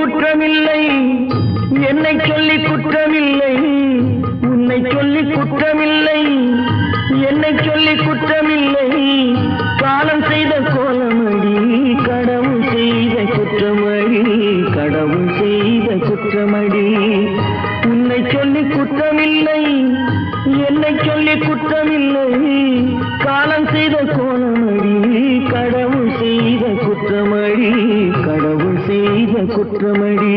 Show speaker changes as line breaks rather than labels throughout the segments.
குற்றமில்லை, என்னை சொல்லி குற்றமில்லை, உன்னை சொல்லி குற்றமில்லை, என்னை சொல்லி குற்றமில்லை. காலம் செய்த கோலமடி, கடவுள் செய்த குற்றமடி, கடவுள் செய்த குற்றமடி. உன்னை சொல்லி குற்றமில்லை, என்னை சொல்லி குற்றமில்லை. காலம் செய்த கோலமடி, கடவுள் செய்த குற்றமடி, கடவுள் செய்த குற்றமடி.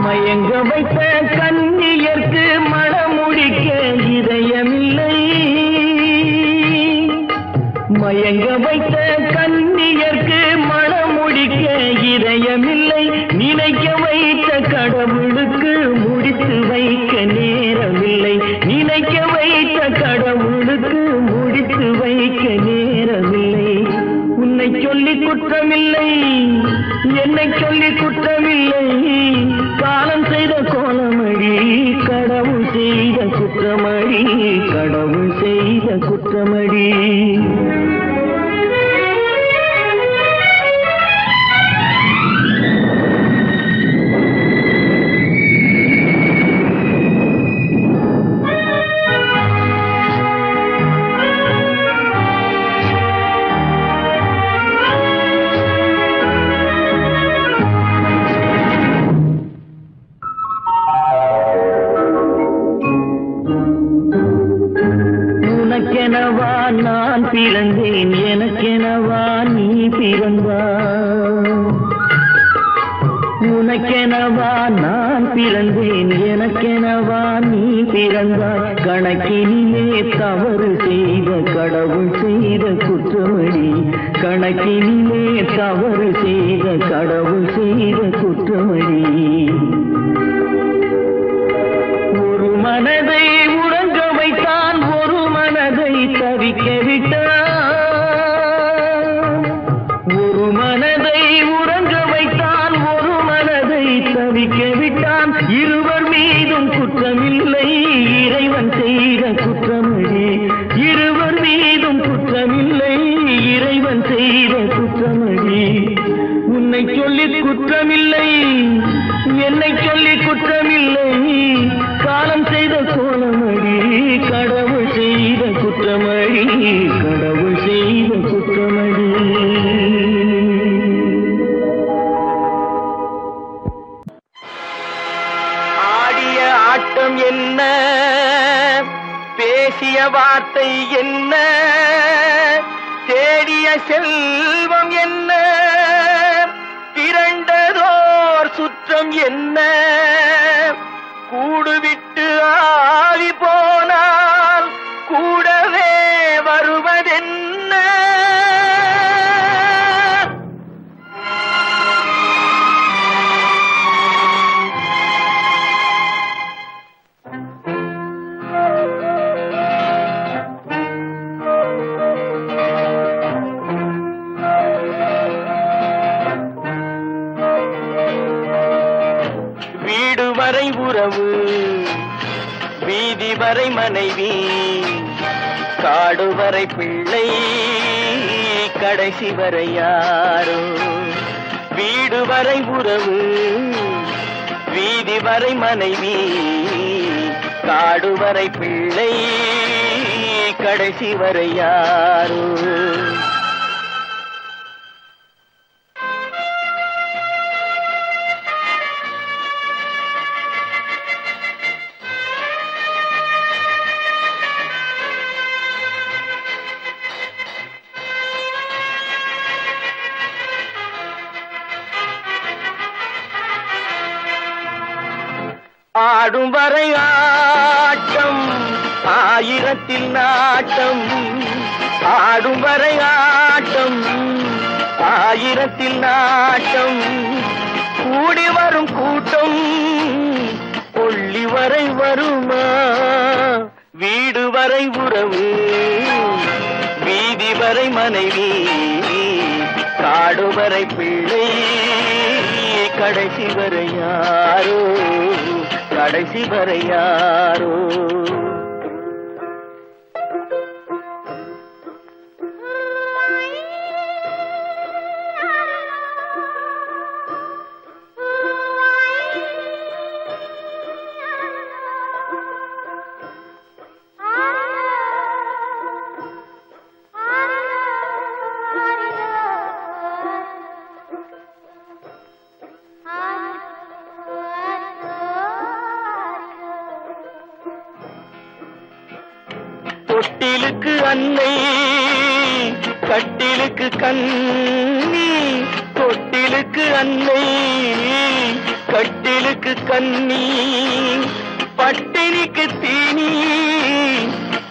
மயங்க வைத்த கண்ணியர்க்கு மணமுடிக்க இதயமில்லை, மயங்க வைத்த கண்ணியர்க்கு மணமுடிக்க இதயமில்லை. நினைக்க வைத்த கடவுளுக்கு முடித்து வைக்க நேரமில்லை, நினைக்க வைத்த கடவுளுக்கு முடித்து வைக்க நேரமில்லை. உன்னை சொல்லி குற்றமில்லை, என்னை சொல்லி குற்றமில்லை. காலம் செய்த கோலமடி, கடவுள் செய்த குற்றமடி, கடவுள் செய்த குற்றமடி. உனக்கெனவா நான் பிறந்தேன், எனக்கெனவா நீ பிறந்தாய். உனக்கெனவா நான் பிறந்தேன், எனக்கெனவா நீ பிறந்தாய். கணக்கினிலே தவறு செய்த கடவுள் செய்த குற்றமடி, கணக்கினிலே தவறு செய்த கடவுள் செய்த குற்றமடி. ஒரு மனதை உறங்க வைத்தான், ஒரு மனதை தவிக்க விட்டான். ஒரு மனதை உறங்க வைத்தான், ஒரு மனதை தவிக்க விட்டான். இருவர் மீதும் குற்றமில்லை, இறைவன் செய்த குற்றமடி. இருவர் மீதும் குற்றமில்லை, இறைவன் செய்த குற்றமடி. உன்னை சொல்லி குற்றமில்லை, என்னை சொல்லி குற்றமில்லை. காலம் செய்த கோலமடி, கடவுள் செய்த குற்றமடி, கடவுள் செய்த குற்றமடி. ஆடிய ஆட்டம் என்ன, பேசிய வார்த்தை என்ன, தேடிய செல்வம் என்ன, திரண்டதோர் சுற்றம் என்ன. கூடுவிட்டு ஆவி போனால் கூடவே வருவதென்ன. வீடு வரை உறவு, வீதி வரை மனைவி, காடு வரை பிள்ளை, கடைசி வரை யாரோ. வீடு வரை உறவு, வீதி வரை மனைவி, காடு வரை பிள்ளை, கடைசி வரை யாரோ. ஆடும் வரை ஆட்டம், ஆயிரத்தில் நாட்டம். ஆடும் வரை ஆட்டம், ஆயிரத்தில் நாட்டம். கூடி வரும் கூட்டம் கொள்ளி வரை வருமா? வீடு வரை உறவு, வீதி காடுவரை மனைவி காடுவரை பிள்ளை கடைசி வரை யாரோ கடைசி வரை யாரோ தொட்டிலுக்கு அன்னை கட்டிலுக்கு கண்ணி தொட்டிலுக்கு அன்னை கட்டிலுக்கு கண்ணி பட்டினிக்கு தீனி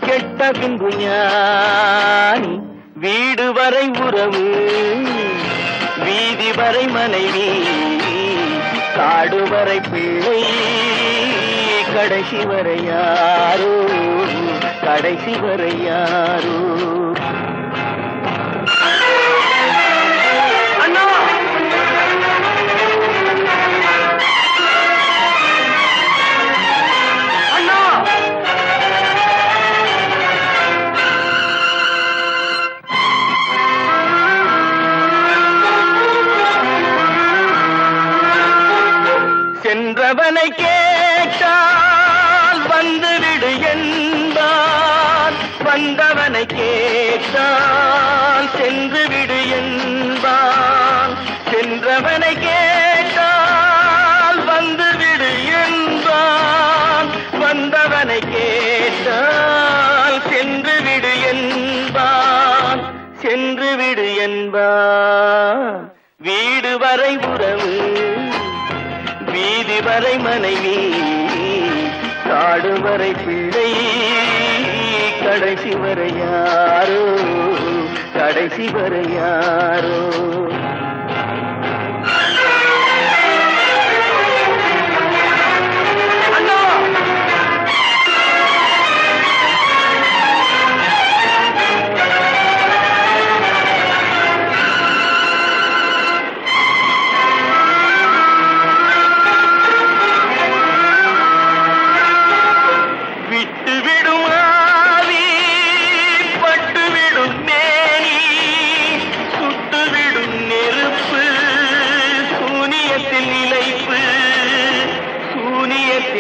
கெட்ட பின்பு ஞானி வீடு வரை உறவு வீதி வரை மனைவி காடு வரை பிள்ளை கடைசி வரை யாரோ கடைசி வரை யாரோ அண்ணா அண்ணா சென்றவனை கேட்டால் வந்துவிடு என்பான் வந்தவனை கேட்டால் சென்று விடு என்பான் சென்றவனை கேட்டால் வந்துவிடு என்பான் வந்தவனை கேட்டால் சென்று விடு என்பான் சென்று விடு என்பான் வீடு வரை உறவு வீதி வரை மனைவி காடு வரை பிள்ளை கடைசி வரை யாரோ கடைசி வரை யாரோ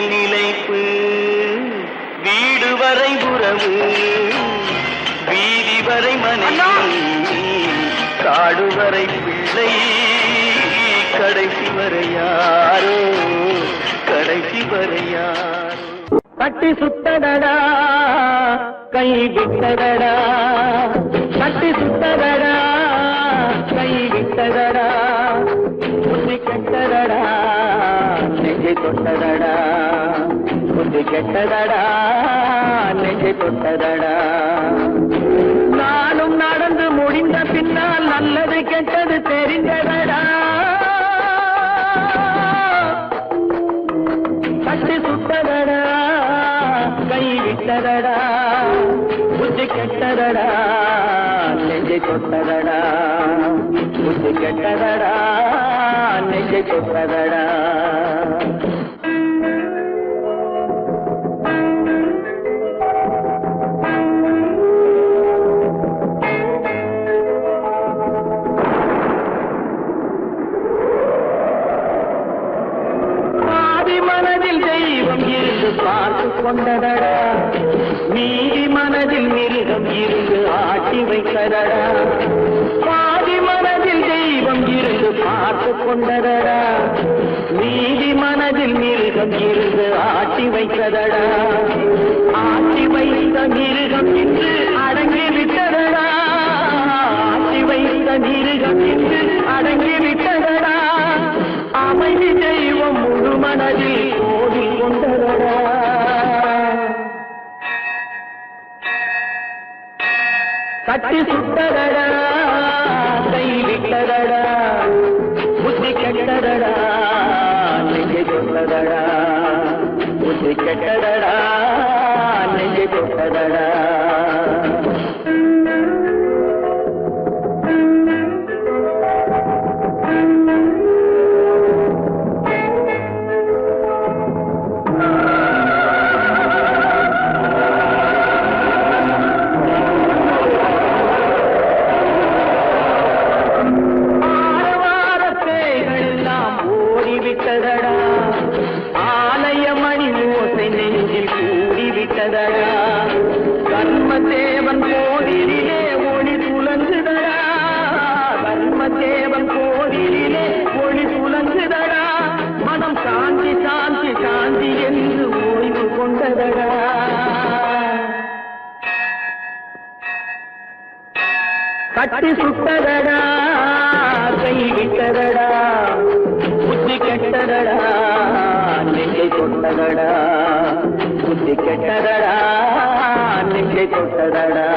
நிலைப்பு வீடு வரை உறவு வீதி வரை மனைவி காடு வரை பிள்ளை கடைசி வரை யாரோ கடைசி வரை யாரோ கட்டி சுத்தடடா கை விட்டடடா கட்டி சுத்தடடா கை விட்டடடா புத்தி கெட்டடடா நெஞ்சை தொட்டதடா புத்தி கெட்டதடா நெஞ்சை தொட்டதடா நானும் நடந்து முடிந்த பின்னால் நல்லது கெட்டது தெரிந்ததடா கட்டி சுட்டதடா கை விட்டதடா புத்தி கெட்டதடா நெஞ்சை தொட்டதடா புத்தி கெட்டதடா நெஞ்சை தொட்டதடா பார்த்து கொண்டதடா நீதி மனதில் மிருகம் இருந்து ஆட்டி வைத்ததடா பாதி மனதில் தெய்வம் இருந்து பார்த்து கொண்டதடா நீதி மனதில் மிருகம் இருந்து ஆட்டி வைத்ததடா ஆட்டி வைத்த மிருகம் இன்று அடங்கி விட்டதடா ஆட்டி வைத்த மிருகம் இன்று அடங்கி விட்டதடா அமைதி தெய்வம் முழு மனதில் கோவில் கொண்டதடா கட்டி சுட்டதடா கை விட்டதடா புத்தி கெட்டதடா நெஞ்சை தொட்டதடா புத்தி கெட்டதடா நெஞ்சை தொட்டதடா தொட்டதடா கட்டி சுட்டதடா கை விட்டதடா புத்தி கெட்டதடா நெஞ்சை தொட்டதடா புத்தி கெட்டதடா நெஞ்சை தொட்டதடா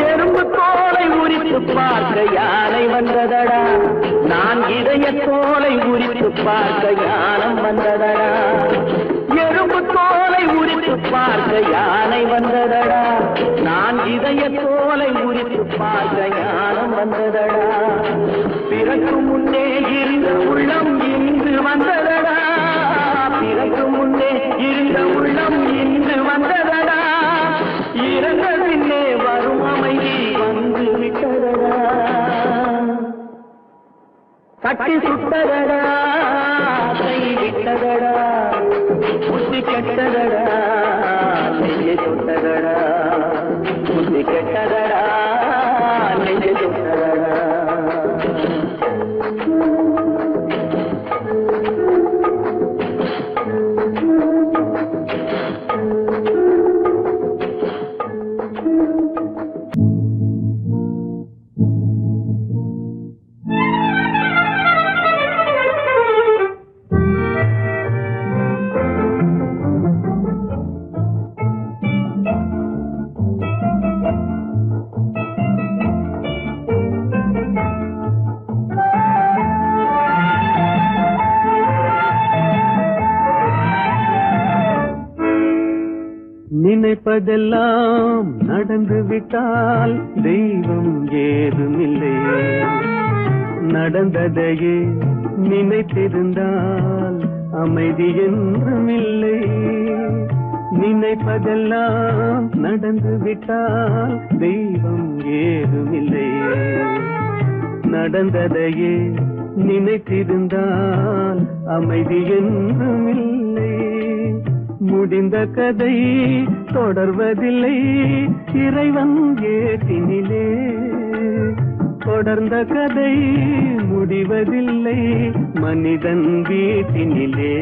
எறும்பு தோலை உரித்து பார்க்க யானை வந்ததடா நான் இதய தோலை உரித்து பார்க்க யானம் வந்ததடா எறும்பு தோலை உரித்து பார்க்க யானை வந்ததடா நான் இதய தோலை உரித்து பார்க்க யானம் வந்ததடா பிறகு முன்னே இருந்த உள்ளம் இன்று வந்ததடா பிறகு முன்னே இருந்த உள்ளம் இன்று வந்ததடா இறந்த பின்னே வரும் அமைதி வந்து விட்டதடா கட்டி சுட்டதடா கை விட்டதடா புத்தி கெட்டதடா நெஞ்சை தொட்டதடா புத்தி கெட்டதடா நெஞ்சை தொட்டதடா நினைப்பதெல்லாம் நடந்து விட்டால் தெய்வம் ஏதுமில்லை நடந்ததையே நினைத்திருந்தால் அமைதி என்றுமில்லை நினைப்பதெல்லாம் நடந்து விட்டால் தெய்வம் ஏதுமில்லை நடந்ததையே நினைத்திருந்தால் அமைதி என்றுமில்லை முடிந்த கதை தொடர்வதில்லை இறைவன் ஏட்டினிலே தொடர்ந்த கதை முடிவதில்லை மனிதன் வீட்டினிலே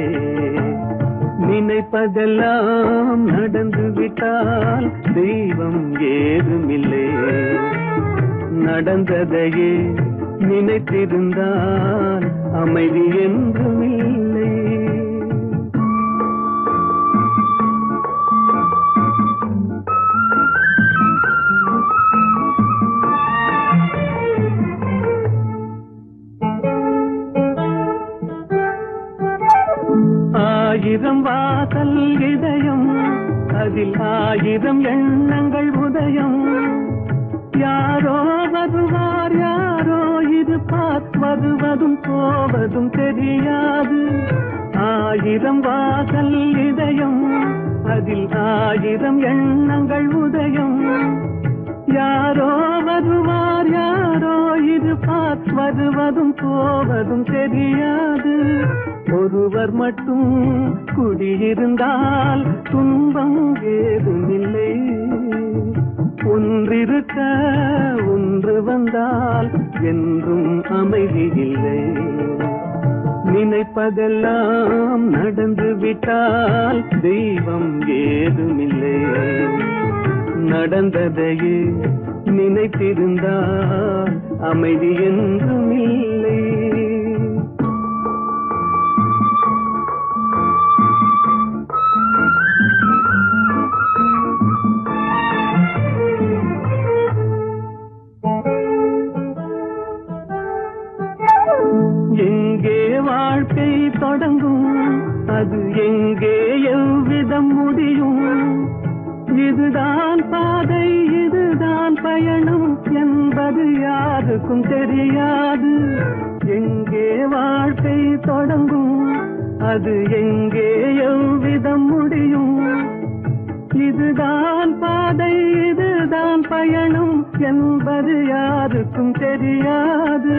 நினைப்பதெல்லாம் நடந்து விட்டால் தெய்வம் ஏதுமில்லை நடந்ததையே நினைத்திருந்தால் அமைதி என்றுமில்லை ஆயிரம் வாசல் இதயம் அதில் ஆயிரம் எண்ணங்கள் உதயம் யாரோ வருவார் யாரோ இருப்பார் வருவதும் போவதும் தெரியாது ஆயிரம் வாசல் இதயம் அதில் ஆயிரம் எண்ணங்கள் உதயம் யாரோ வருவார் யாரோ இருப்பார் வருவதும் போவதும் தெரியாது ஒருவர் மட்டும் குடியிருந்தால் துன்பம் ஏதுமில்லை ஒன்றிருக்க ஒன்று வந்தால் என்றும் அமைதி இல்லை நினைப்பதெல்லாம் நடந்து விட்டால் தெய்வம் ஏதுமில்லை நடந்ததையே நினைத்திருந்தால் அமைதி என்றுமில்லை எங்கே வாழ்க்கை தொடங்கும் அது எங்கே எவ்விதம் முடியும் இதுதான் பாதை இதுதான் பயணம் என்பது யாருக்கும் தெரியாது எங்கே வாழ்க்கை தொடங்கும் அது எங்கே எவ்விதம் முடியும் இதுதான் பாதை இதுதான் பயணம் என்பது யாருக்கும் தெரியாது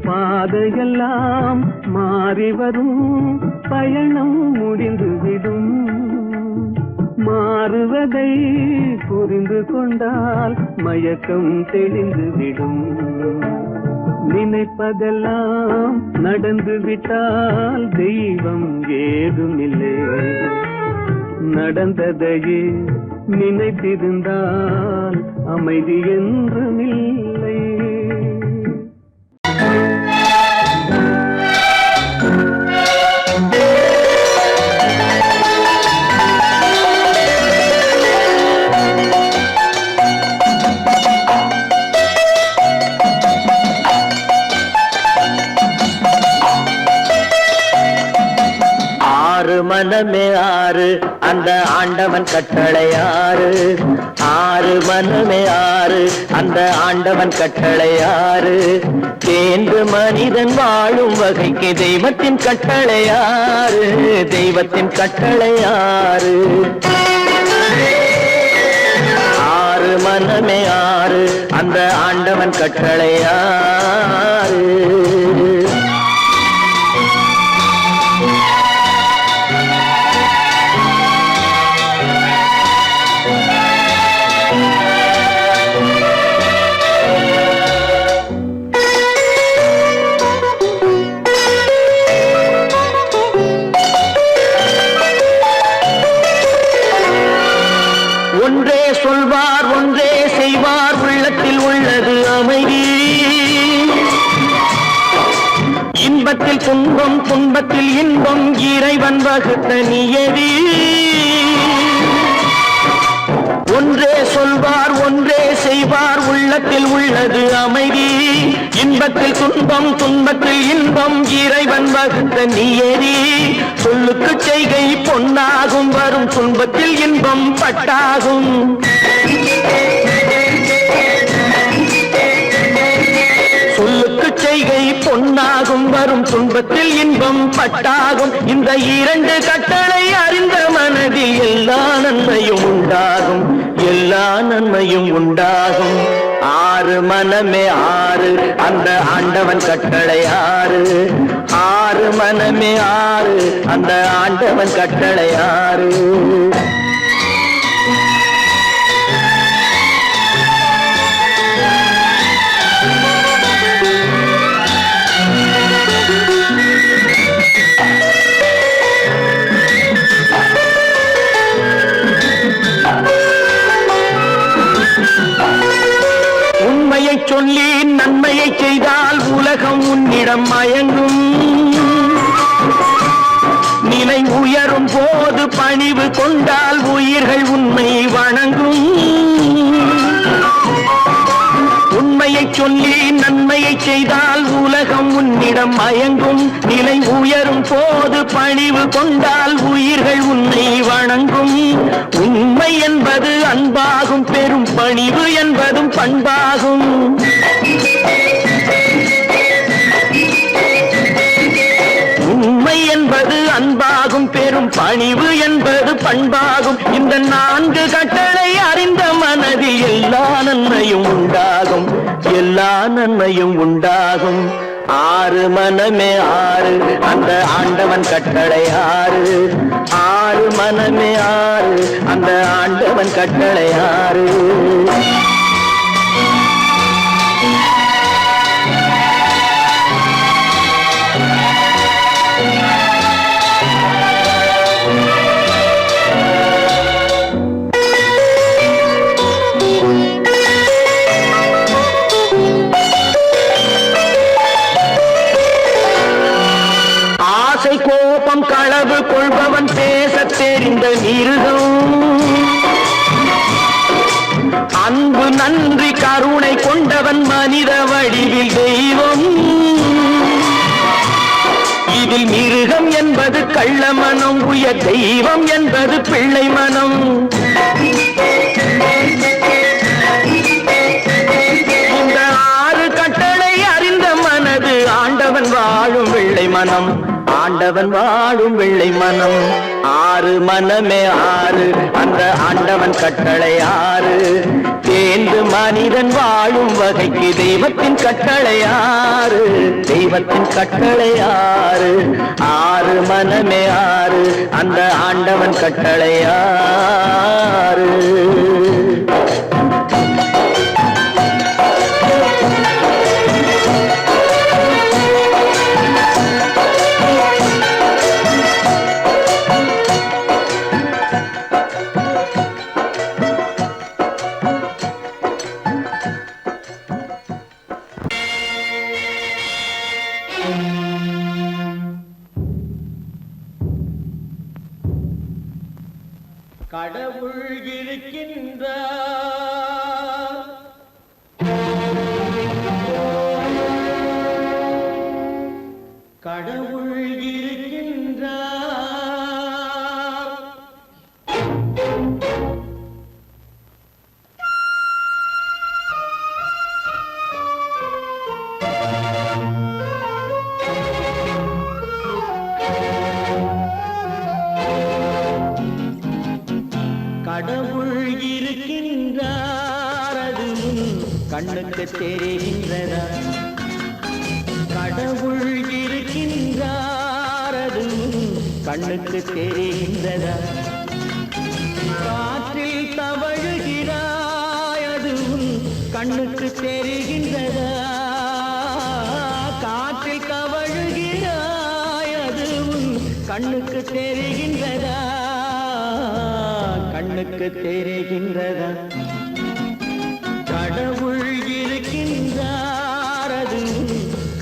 பாதையெல்லாம் மாறி வரும் பயணம் முடிந்துவிடும் மாறுவதை புரிந்து கொண்டால் மயக்கம் தெளிந்து விடும். நினைப்பதெல்லாம் நடந்து விட்டால் தெய்வம் ஏதுமில்லை. நடந்ததையே நினைத்திருந்தால் அமைதி என்றுமில்லை.
மனமே ஆறு அந்த ஆண்டவன் கட்டளையாறு. ஆறு மனமே ஆறு அந்த ஆண்டவன் கட்டளையாறு. தேர்ந்து மனிதன் வாழும் வகைக்கு தெய்வத்தின் கட்டளையாறு. தெய்வத்தின் கட்டளையாறு. ஆறு மனமே ஆறு அந்த ஆண்டவன் கட்டளையாறு. ஒன்றே சொல்வார் ஒன்றே செய்வார் உள்ளத்தில் உள்ளது அமைதி. இன்பத்தில் துன்பம் துன்பத்தில் இன்பம் இறைவன் வகுத்த நியதி. ஒன்றே சொல்வார் ஒன்றே செய்வார் உள்ளத்தில் உள்ளது அமைதி. இன்பத்தில் துன்பம் துன்பத்தில் இன்பம் இறைவன் வகுத்த நியதி. சொல்லுக்கு செய்கை பொன்னாகும் வரும் துன்பத்தில் இன்பம் பட்டாகும். சொல்லுக்கு செய்கை பொன்னாகும் வரும் துன்பத்தில் இன்பம் பட்டாகும். இந்த இரண்டு கட்டளை அறிந்த மனதில் எல்லா நன்மையும் உண்டாகும். எல்லா நன்மையும் உண்டாகும். ஆறு மனமே ஆறு அந்த ஆண்டவன் கட்டளையாறு. ஆறு மனமே ஆறு அந்த ஆண்டவன் கட்டளையாறு. உண்மையை சொல்லி நன்மையை செய்தால் உலகம் உன்னிடம் மயங்கும். நிலை உயரும் போது பணிவு கொண்டால் உயிர்கள் உண்மை வணங்கும். உண்மையை சொல்லி நன்மையை செய்தால் உலகம் உன்னிடம் மயங்கும். நிலை உயரும் போது பணிவு கொண்டால் உயிர்கள் உன்னை வணங்கும். உண்மை என்பது அன்பாகும். பெரும் பணிவு என்பதும் பண்பாகும். உண்மை என்பது அன்பாகும். பெரும் பணிவு என்பது பண்பாகும். இந்த நான்கு கட்டளை அறிந்த மனதில் எல்லா நன்மையும் உண்டாகும். எல்லா நன்மையும் உண்டாகும். ஆறு மனமே ஆறு அந்த ஆண்டவன் கட்டளையாறு. ஆறு மனமே ஆறு அந்த ஆண்டவன் கட்டளையாறு. கோபம் களவு கொள்பவன் பேச தெரிந்த மிருகம். அன்பு நன்றி கருணை கொண்டவன் மனித வடிவில் தெய்வம். இதில் மிருகம் என்பது கள்ள மனம். உயர் தெய்வம் என்பது பிள்ளை மனம். இந்த ஆறு கட்டளை அறிந்த மனது ஆண்டவன் வாழும் வெள்ளை மனம். ஆண்டவன் வாழும் வெள்ளை மனம். ஆறு மனமே ஆறு, அந்த ஆண்டவன் கட்டளை ஆறு. தேர்ந்து மனிதன் வாழும் வகைக்கு தெய்வத்தின் கட்டளை ஆறு, தெய்வத்தின் கட்டளை ஆறு. ஆறு மனமே ஆறு, அந்த ஆண்டவன் கட்டளை ஆறு. கடவுள் இருக்கின்றார், கடவுள் இருக்கின்றார். கடவுள் இருக்கின்றார், அதுவும் கண்ணுக்கு தெரிகின்றதா? கடவுள் இருக்கின்றார், அதுவும் கண்ணுக்கு தெரிகின்றதா? காற்றில் தவழுகிறாய், அதுவும் கண்ணுக்கு தெரிகின்றதா? காற்றில் தவழுகிறாய், அதுவும் கண்ணுக்கு தெரிகின்றதா? கண்ணுக்கு தெரிகின்றதா? கடவுள் இருக்கின்றார், அது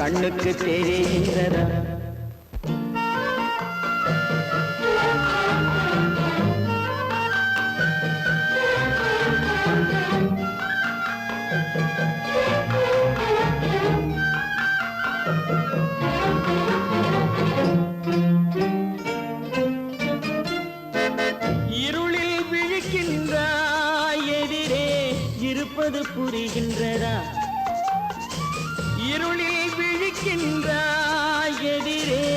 கண்ணுக்கு தெரிகின்றதா? புரிகின்றதா? இருளில் விழிக்கின்றாய், எதிரே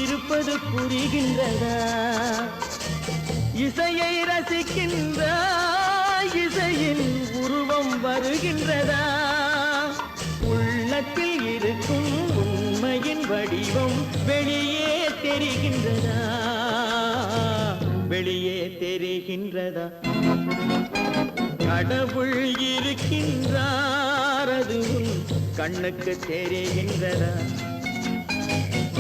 இருப்பது புரிகின்றதா? இசையை ரசிக்கின்றாய், இசையின் உருவம் வருகின்றதா? உள்ளத்தில் இருக்கும் உண்மையின் வடிவம் வெளியே தெரிகின்றதா? வெளியே தெரிகின்றதா? கடவுள் இருக்கின்றார், அதுவும் கண்ணுக்கு தெரிகின்றதா?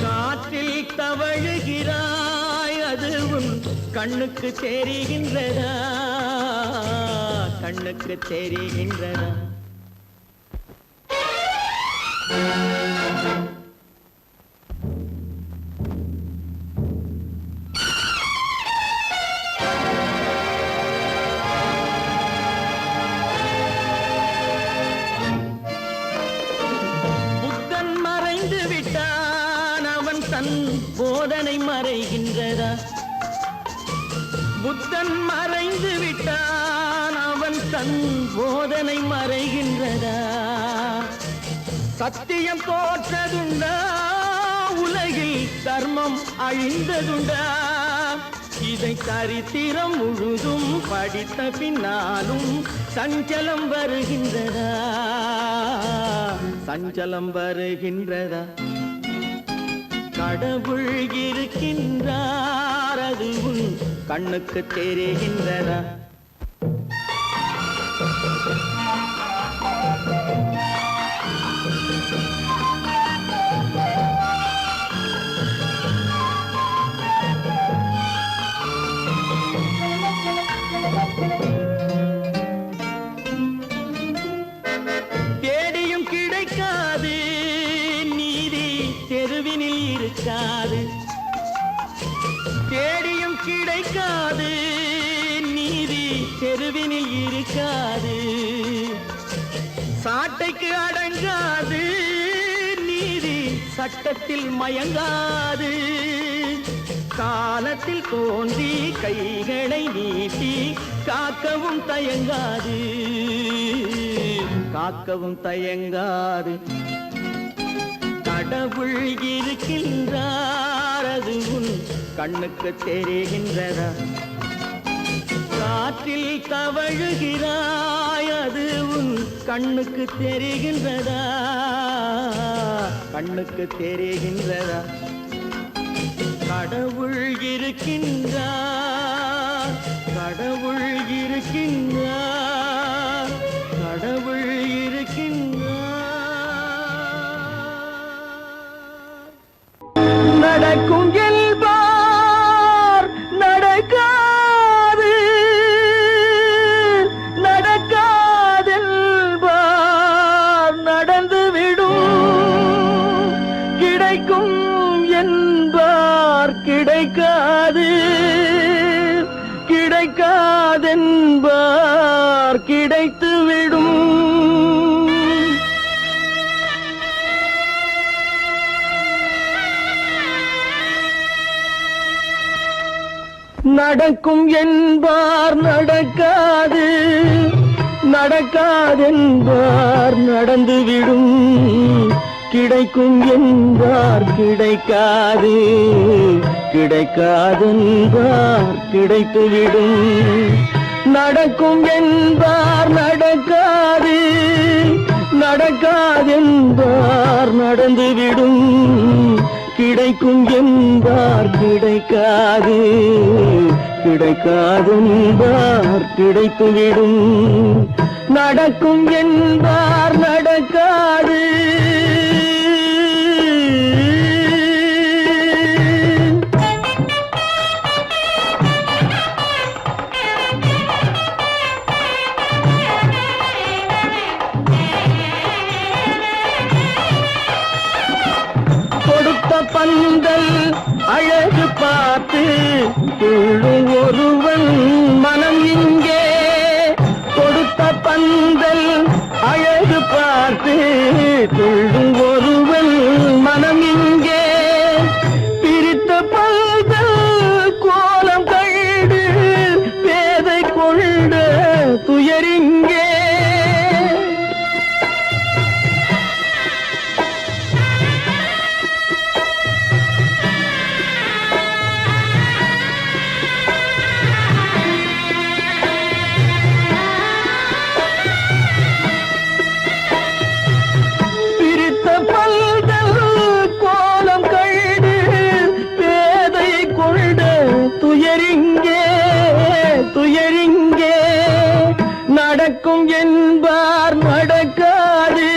காற்றில் தவழுகிறாய், அதுவும் கண்ணுக்கு தெரிகின்றதா? கண்ணுக்கு தெரிகின்றதா? போதனை மறைகின்றதா? புத்தன் மறைந்து விட்டான், அவன் தன் போதனை மறைகின்றதா? சத்தியம் தோற்றதுண்டா? உலகில் தர்மம் அழிந்ததுண்டா? இதை சரித்திரம் முழுதும் படித்த பின்னாலும் சஞ்சலம் வருகின்றதா? சஞ்சலம் வருகின்றதா? கடவுள் இருக்கின்றார், அதுவும் கண்ணுக்கு தெரிகின்றதா? தேடியும் கிடைக்காது நீதி, தெருவினில் இருக்காது. தேடியும் கிடைக்காது நீதி, தெருவினில் இருக்காது. சாட்டைக்கு அடங்காது நீதி, சட்டத்தில் மயங்காது. காலத்தில் தோன்றி கைகளை நீட்டி காக்கவும் தயங்காது, காக்கவும் தயங்காது. கடவுள் இருக்கின்றார், அது உன் கண்ணுக்கு தெரிகின்றதா? காற்றில் தவழுகிறாய், அது உன் கண்ணுக்கு தெரிகின்றதா? கண்ணுக்கு தெரிகின்றதா? கடவுள் இருக்கின்றார், கடவுள் இருக்கின்றார், கடவுள் இருக்கின்றார். நடக்கும் என்பார் நடக்காது, நடக்காதென்பார் நடந்துவிடும். கிடைக்கும் என்பார் கிடைக்காது, கிடைக்காதென்பார் கிடைத்துவிடும். நடக்கும் என்பார் நடக்காது, நடக்காதென்பார் நடந்துவிடும். கிடைக்கும் என்பார் கிடைக்காது, கிடைக்காதென்பார் கிடைத்துவிடும். நடக்கும் என்பார் நடக்காது, நடக்காதென்பார் நடந்துவிடும். கிடைக்கும் என்பார் கிடைக்காது, கிடைக்காதென்பார் கிடைத்துவிடும். நடக்கும் என்பார் நடக்காது. பந்தல் அழகு பார்த்து துள்ளும் ஒருவன் மனம் இங்கே. கொடுத்த பந்தல் அழகு பார்த்து துள்ளும் ஒருவன் மனம் இங்கே. பிரித்த பந்தல் கோலம் கண்டு பேதை கொண்ட துயரிங்கே. துயரிங்கே நடக்கும் என்பார் நடக்காது.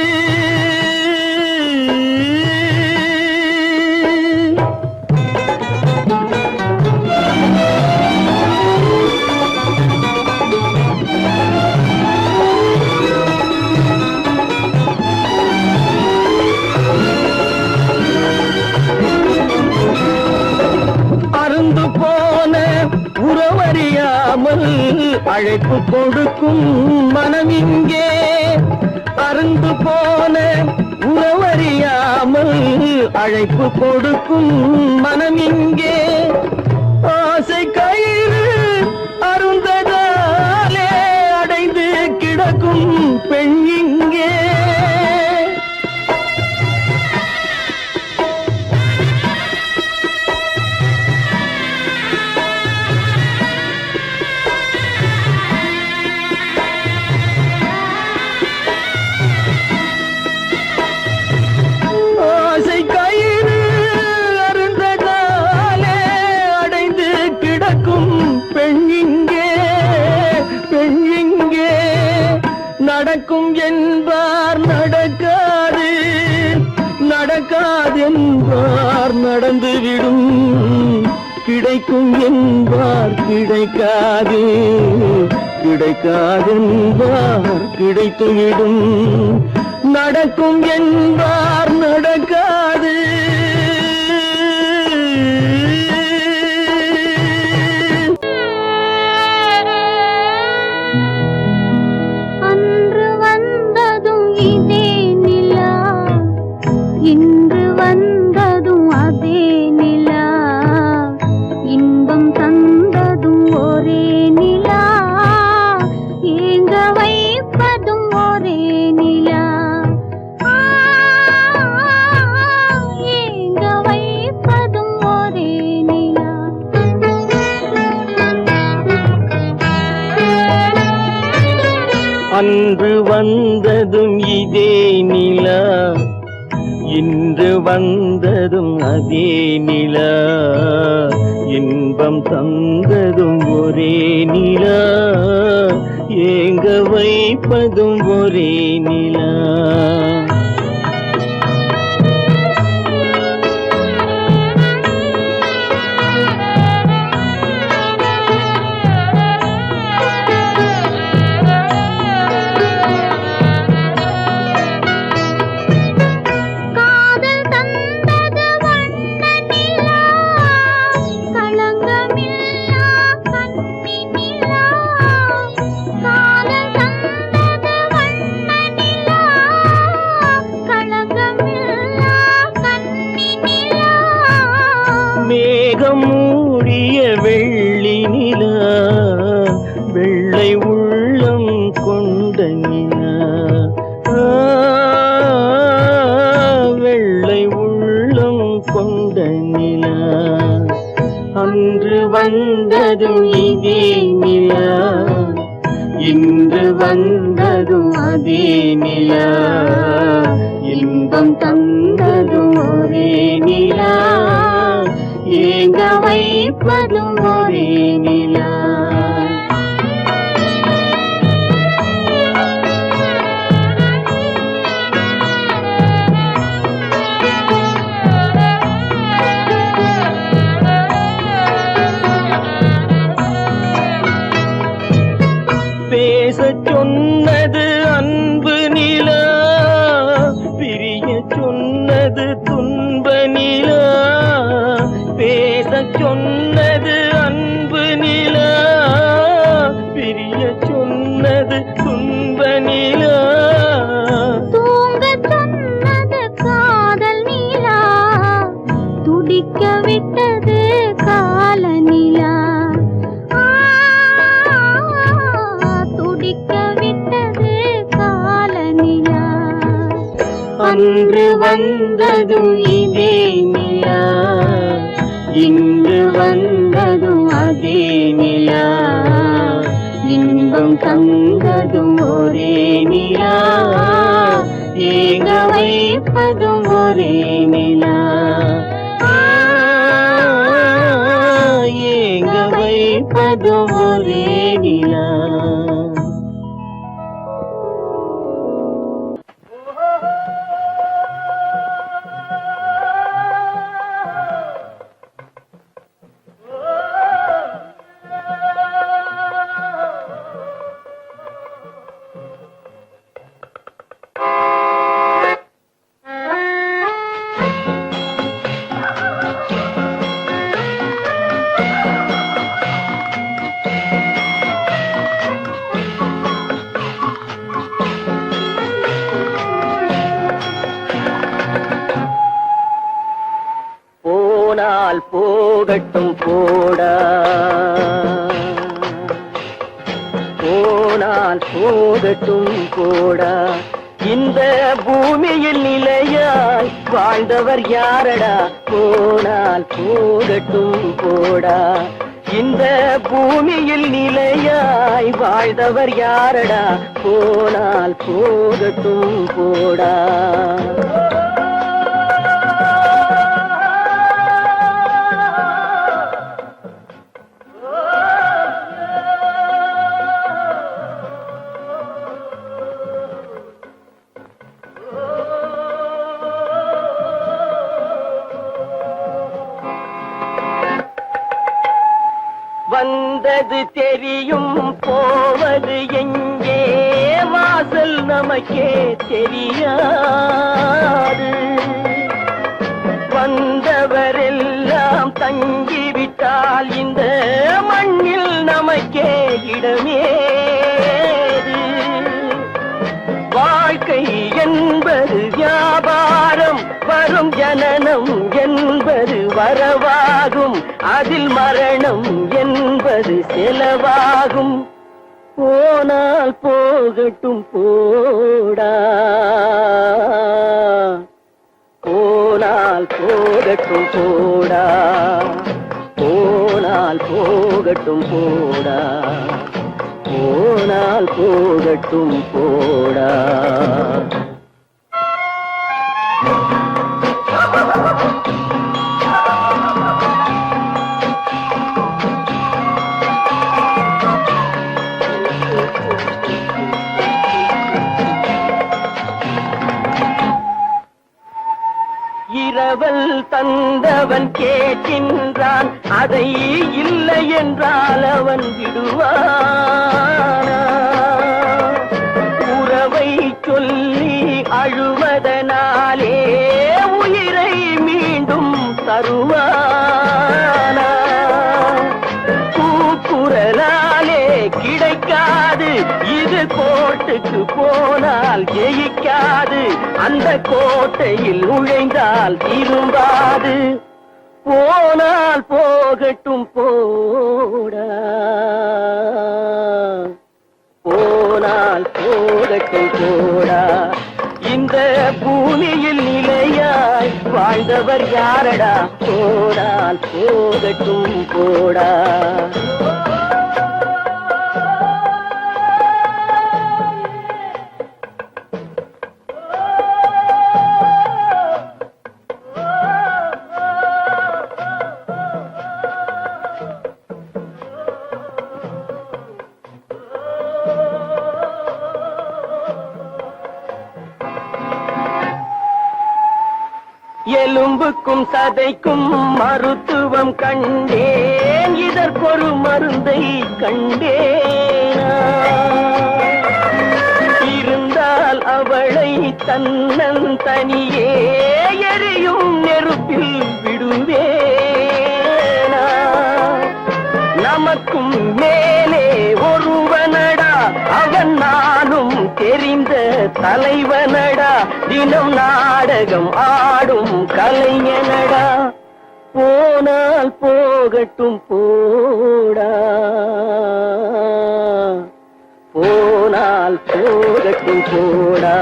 அருந்து போன உறவறியாமல் அழைப்பு கொடுக்கும் மனம் இங்கே. அருந்து போன உறவறியாமல் அழைப்பு கொடுக்கும் மனம் இங்கே. ஆசை கயிறு அருந்ததாலே அடைந்து கிடக்கும் பெண் இங்கே. நடக்கும் என்பார் நடக்காது, நடக்காதென்பார் நடந்துவிடும். கிடைக்கும் என்பார் கிடைக்காது, கிடைக்காதென்பார் கிடைத்துவிடும். நடக்கும் என்பார் நடக்காது.
இன்று வந்ததும் அதே நிலா, இன்பம் தந்ததும் ஒரே நிலா, ஏங்க வைப்பதும் ஒரே நிலா, ஏங்க
அன்று வந்ததும் இதே நிலா, இன்று வந்ததும் அதே நிலா, இன்பம் தந்ததும் ஒரே நிலா, ஏங்க வைப்பதும் ஒரே நிலா. மேகம் மூடிய வெள்ளி நிலா, வெள்ளை உள்ளம் கொண்ட நிலா, வெள்ளை உள்ளம் கொண்ட நிலா. அன்று வந்ததும் இதே நிலா, இன்று வந்ததும் அதே நிலா, இன்பம் தந்ததும் ஒரே நிலா, ஏங்க வைப்பதும் ஒரே நிலா. பேசச் சொன்னது அன்பு நிலா, பிரிய சொன்னது துன்ப நிலா. பேசச் சொன்னது அன்பு நிலா, பிரிய சொன்னது துன்ப நிலா.
தூங்கச் சொன்னது காதல் நிலா, துடிக்க விட்டது கால நிலா, துடிக்க விட்டது கால நிலா.
அன்று வந்ததும் இதே நிலா, இன்று வந்ததும் அதே நிலா, இன்பம் தந்ததும் ஒரே நிலா, ஏங்க வைப்பதும் ஒரே நிலா, ஏங்க வைப்பதும் ஒரே நிலா. போனால் போகட்டும் போடா, போனால் போகட்டும் போடா, இந்த பூமியில் நிலையாய் வாழ்ந்தவர் யாரடா. போனால் போகட்டும் போடா, இந்த பூமியில் நிலையாய் வாழ்ந்தவர் யாரடா. போனால் போகட்டும் போடா. வந்தது தெரியும் போவது எங்கே, வாசல் நமக்கே தெரியாது. வந்தவரெல்லாம் தங்கிவிட்டால் இந்த மண்ணில் நமக்கே இடமேது. வாழ்க்கை என்பது வியாபாரம், வரும் ஜனனம் என்பது வரவாகும், அதில் மரணம் என்பது செலவாகும். போனால் போகட்டும் போடா, போனால் போகட்டும் போடா, போனால் போகட்டும் போடா, போனால் போனால் போகட்டும் போடா. இரவல் தந்தவன் கேட்கின்றான், அதை இல்லை என்றால் அவன் விடுவானா? உறவை சொல்லி அழுவதனாலே உயிரை மீண்டும் தருவானா? கூக்குரலாலே கிடைக்காது, இது கோட்டுக்கு போனால் ஜெயிக்காது, அந்த கோட்டையில் நுழைந்தால் திரும்பாது. போனால் போகட்டும் போடா, போனால் போகட்டும் போடா. இந்த பூமியில் நிலையாய் வாழ்ந்தவர் யாரடா? போனால் போகட்டும் போடா. எலும்புக்கும் சதைக்கும் மருத்துவம் கண்டேன், இதற்கொரு மருந்தை கண்டேனா? இருந்தால் அவளை தன்னன் தனியே எரியும் நெருப்பில் விடுவேனா? நமக்கும் மேலே ஒருவனடா, அவன் நானும் தெரிந்த தலைவனடா, தினம் நாடகம் ஆடும் கலைஞனடா. போனால் போகட்டும் போடா, போனால் போகட்டும் போடா.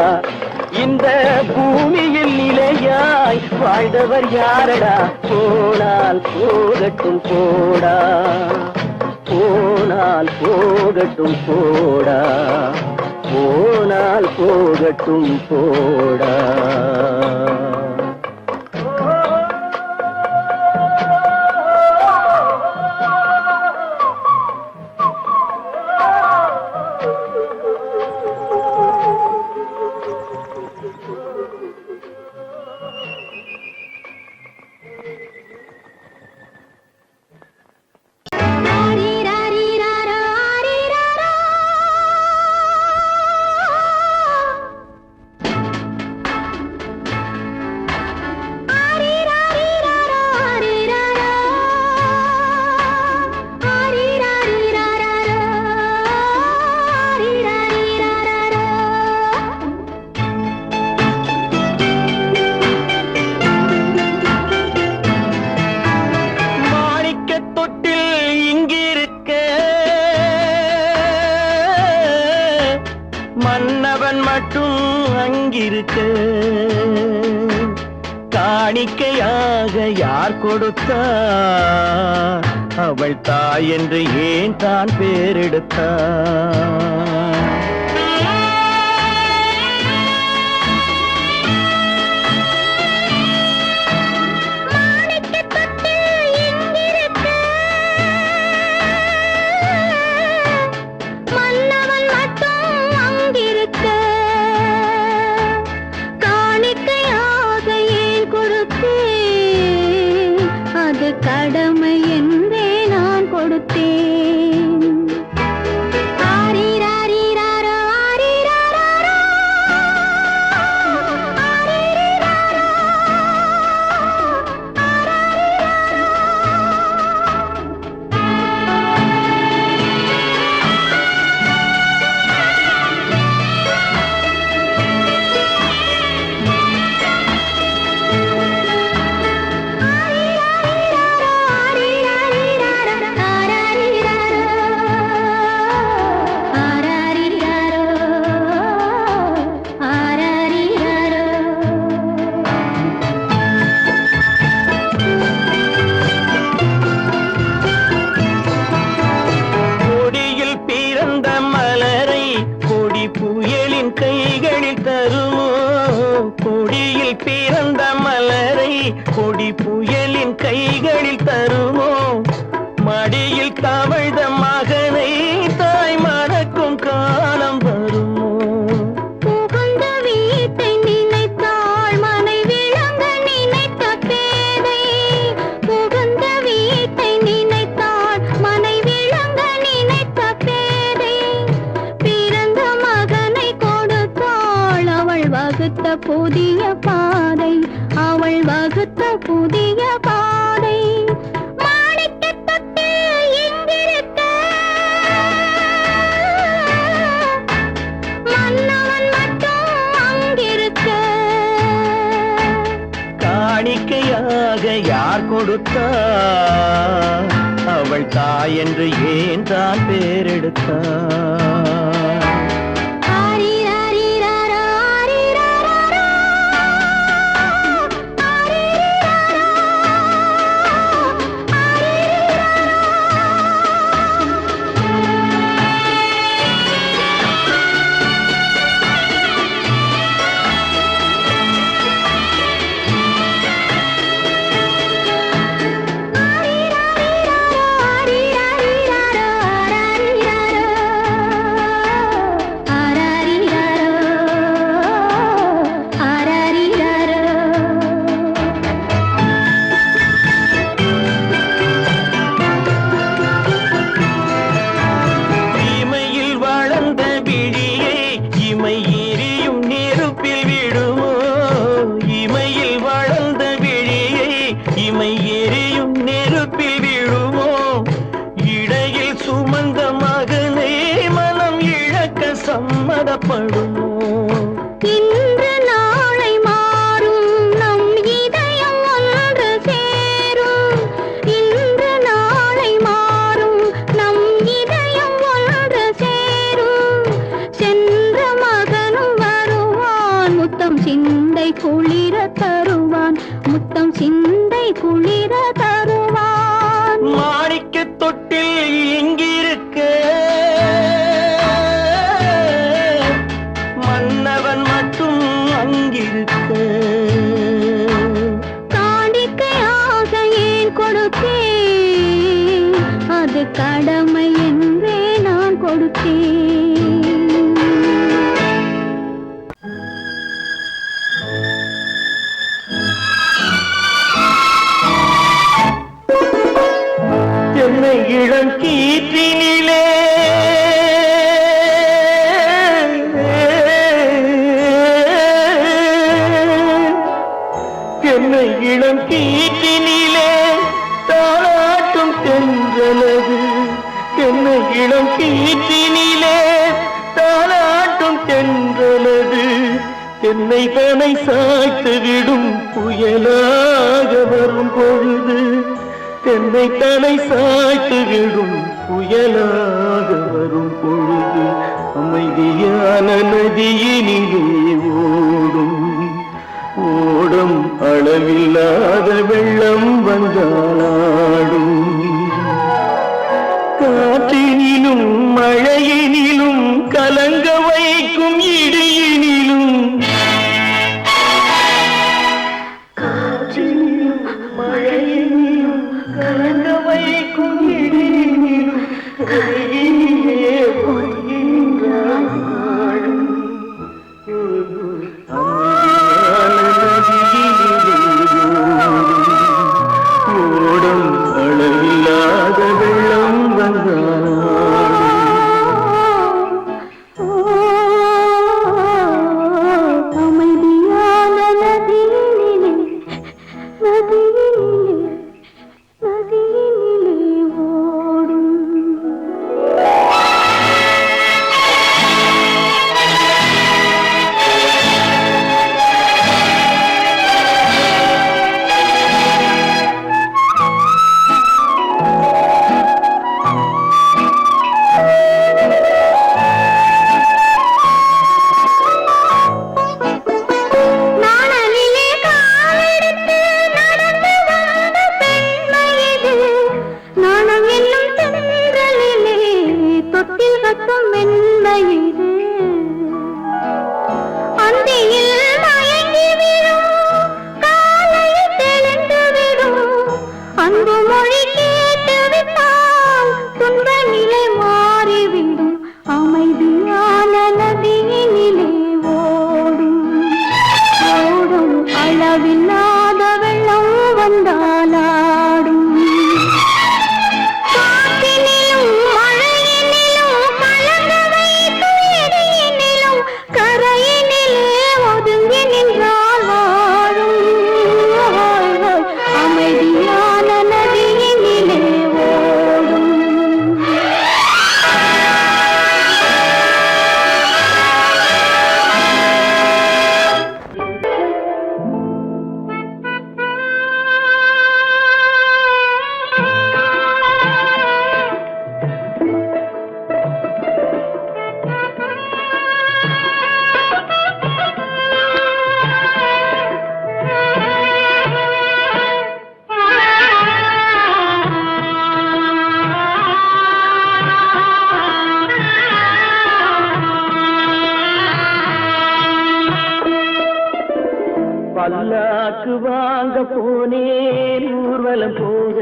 இந்த பூமியில் நிலையாய் வாழ்ந்தவர் யாரடா? போனால் போகட்டும் போடா, போனால் போகட்டும் போடா, போனால் போகட்டும் போடா. மன்னவன் மட்டும் அங்கிருக்க, காணிக்கையாக யார் கொடுத்தார்? அவள் தாய் என்று ஏன் தான் பேரெடுத்தார்?
கடமை என்றே நான் கொடுத்தேன். ஆரி ராரி
மண்ணில் பிறந்த மலரை கொடி புயலின் கைகளில் தருமோ? மடியில் தவழ்ந்த மகனை தாய் மறக்கும் காலம் வருமோ?
புகுந்த வீட்டை நினைத்தாள் மனை விளங்க நினைத்த பேதை. புகுந்த வீட்டை நினைத்தாள் மனை விளங்க நினைத்த பேதை. பிறந்த மகனை கொடுத்தாள் அவள் வகுத்த புதிய பாதை. அவள் வகுத்த புதிய பாதை. மாணிக்கத் தொட்டில் இங்கிருக்க மன்னவன் மட்டும் அங்கிருக்க.
காணிக்கையாக யார் கொடுத்தார்? அவள் தாய் என்று ஏன் தான் பேரெடுத்தார்?
ஆரிராரிராரா, ஆரிராராரா. ஆரிராரா,
இமையில் வளர்ந்த விழியை இமை எரியும் நெருப்பில் விடுமோ? இமையில் வளர்ந்த விழியை இமை எரியும் நெருப்பில் விடுமோ? இடையில் சுமந்த மகனை மனம் இழக்க சம்மதப்படுமோ?
இன்று நாளை மாறும் நம் இதயம் ஒன்று சேரும். இன்று நாளை மாறும் நம் இதயம் ஒன்று சேரும். சென்ற மகனும் வருவான் முத்தம் சிந்தை குளிர தருவான். முத்தம் சிந்தை குளிர தருவான்.
மாணிக்கத் தொட்டில் இங்கிருக்க மன்னவன் மட்டும் அங்கிருக்க.
காணிக்கையாக ஏன் கொடுத்தேன்? அது கடமை என்றே நான் கொடுத்தேன்.
என்னை இளம் கீற்றினிலே என்னை இளம் கீற்றினிலே தாளாட்டும் தென்றலது. என்னை இளம் கீற்றினிலே தாளாட்டும் தென்றலது. என்னை தனை சாய்த்து விடும் புயலாக வரும் பொழுது. என்னை தலை சாய்த்து விடும் புயலாக வரும் பொழுது. அமைதியான நதியினிலே ஓடும் ஓடும் அளவில்லாத வெள்ளம் வந்தாடும். காற்றினிலும் மழையினிலும் கலங்க வைக்கும் இடியினிலும். காற்றினிலும் மழையினிலும் கலங்க வைக்கும் இடியினிலும். கையினிலே பொய்கின்றான் நாடும். ஓடும் அளவில்லாத வெள்ளம் வந்தாடும்.
அமைதியான நதியினிலே நதியினிலே நதியினிலே ஓடும். நாணலிலே காலெடுத்து நடந்து வந்த பெண்மை இது. நாணம் என்னும் தென்றலிலே தொட்டில் கட்டும் மென்மை இது. அந்தியில் மயங்கி விழும்
பல்லாக்கு வாங்க போனேன் ஊர்வலம் போக,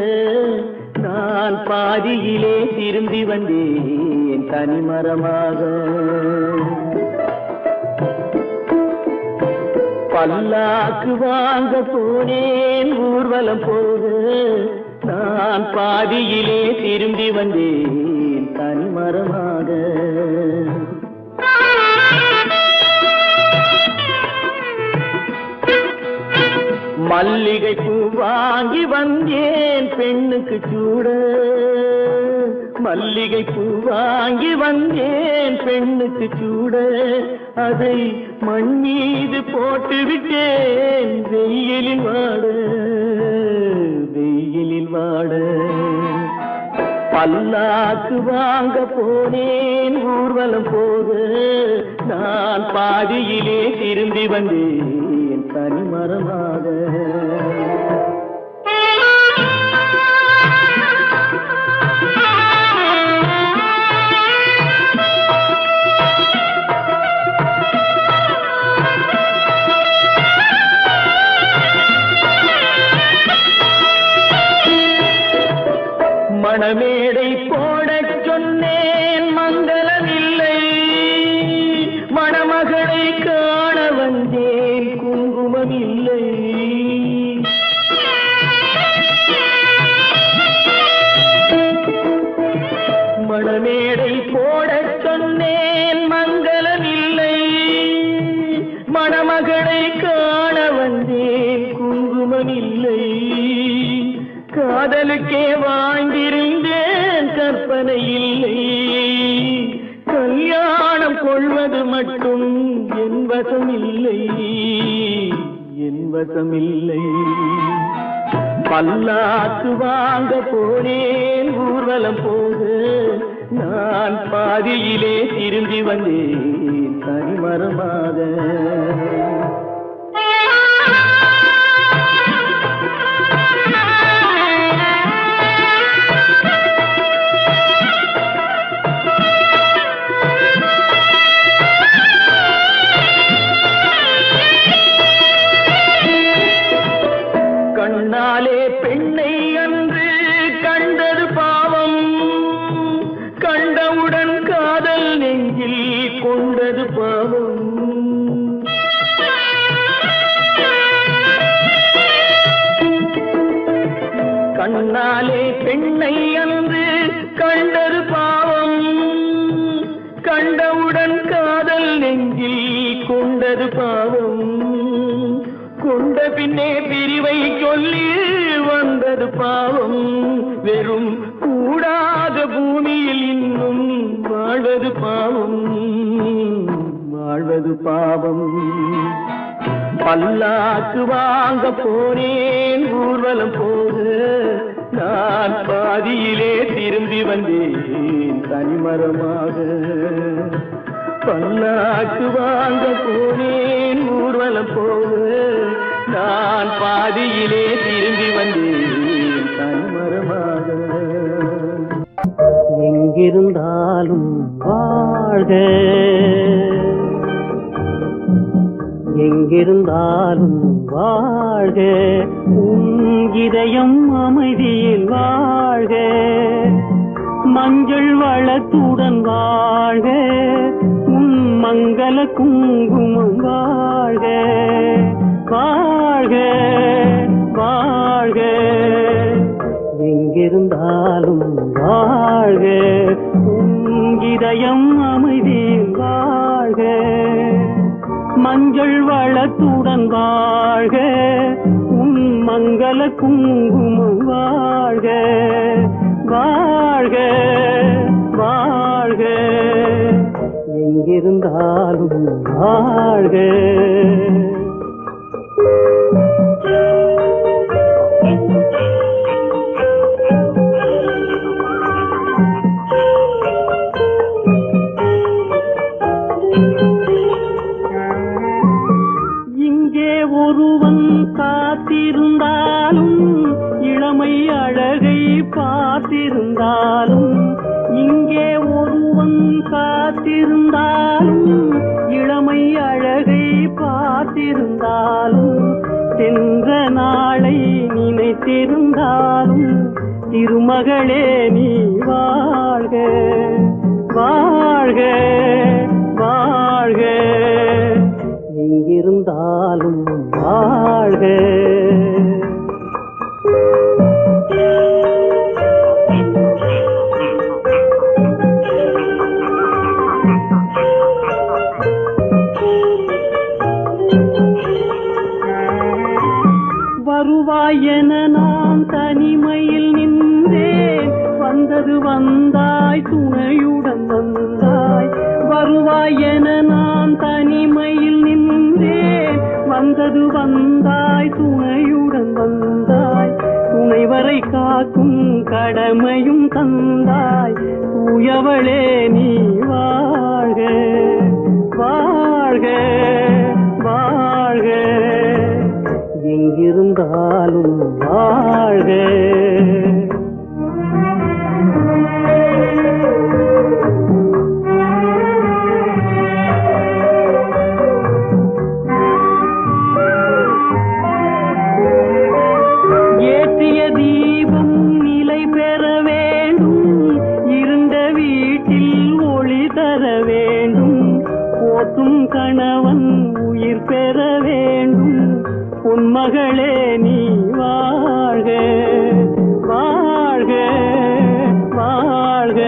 நான் பாதியிலே திரும்பி வந்தேன் தனிமரமாக. பல்லாக்கு வாங்க போனேன் ஊர்வலம் போக, நான் பாதியிலே திரும்பி வந்தேன் தனிமரமாக. மல்லிகை பூ வாங்கி வந்தேன் பெண்ணுக்கு சூட, மல்லிகை பூ வாங்கி வந்தேன் பெண்ணுக்கு சூட, அதை மண் மீது போட்டு விட்டேன் வெயிலில் வாட, வெயிலில் வாட. பல்லாக்கு வாங்க போனேன் ஊர்வலம் போக, நான் பாதியிலே திரும்பி வந்தேன் தனிமரமாக. மணமேடை போடச் சொன்னேன் மங்களமில்லை, மணமகளை காண வந்தேன் குங்குமமில்லை. மணமேடை போடச் சொன்னேன் மங்களமில்லை, மணமகளை காண வந்தேன் குங்குமமில்லை. காதலுக்கே வாழ்ந்திருந்தேன் கற்பனை இல்லை, கல்யாணம் கொள்வது மட்டும் என் வசமில்லை, என் வசமில்லை. பல்லாக்கு வாங்க போனேன் ஊர்வலம் போக, நான் பாதியிலே திரும்பி வந்தேன் தனிமரமாக. கண்ணாலே பெண்ணை அன்று கண்டது பாவம், கண்டவுடன் காதல் நெஞ்சில் கொண்டது பாவம். கண்ணாலே பெண்ணை அன்று கண்டது பாவம், கண்டவுடன் காதல் நெஞ்சில் கொண்டது பாவம். கொண்ட பின்னே பிரிவை சொல்லி வந்தது பாவம், வெறும் கூடாத பூமியில் இன்னும் வாழ்வது பாவம், வாழ்வது பாவம். பல்லாக்கு வாங்க போனேன் ஊர்வலம் போக, நான் பாதியிலே திரும்பி வந்தேன் தனிமரமாக. பல்லாக்கு வாங்க போனேன் ஊர்வலம் போக, நான் பாதியிலே திரும்பி வந்தேன் தனிமரமாக.
எங்கிருந்தாலும் வாழ்க, எங்கிருந்தாலும் வாழ்க, உன் இதயம் அமைதியில் வாழ்க, மஞ்சள் வளத்துடன் வாழ்க, உன் மங்கள குங்குமம் வாழ்க, வாழ்க வாழ்க. எங்கிருந்தாலும் வாழ்க, உன் இதயம் அமைதியில் வாழ்க, மஞ்சள் வளத்துடன் வாழ்க, உன் மங்கள குங்குமம் வாழ்க, வாழ்க வாழ்க. எங்கிருந்தாலும் வாழ்க. இங்கே ஒருவன் காத்திருந்தாலும், இளமை அழகை பார்த்திருந்தாலும், இங்கே ஒருவன் காத்திருந்தாலும், இளமை அழகை பார்த்திருந்தாலும்,
காத்திருந்தாலும் திருமகளே நீ வாழ்க வாழ்க வாழ்க, எங்கிருந்தாலும் வாழ்க. வருவாய் என நான் தனிமையில் நின்றேன், வந்தது வந்தாய் துணையுடன் வந்தாய். வருவாய் என நான் தனிமையில் நின்றேன், வந்தது வந்தாய் துணையுடன் வந்தாய். துணைவரை காக்கும் கடமையும் தந்தாய், தூயவளே நீ வாழ்க வாழ்க வாழ்க, எங்கிருந்தாலும் வாழ்க. ஏற்றிய தீபம் நிலை பெற வேண்டும், இருண்ட வீட்டில் ஒளி தர வேண்டும். போற்றும் கணவன் உயிர் பெற வேண்டும், பொன்மகளே நீ வாழ்க வாழ்க வாழ்க,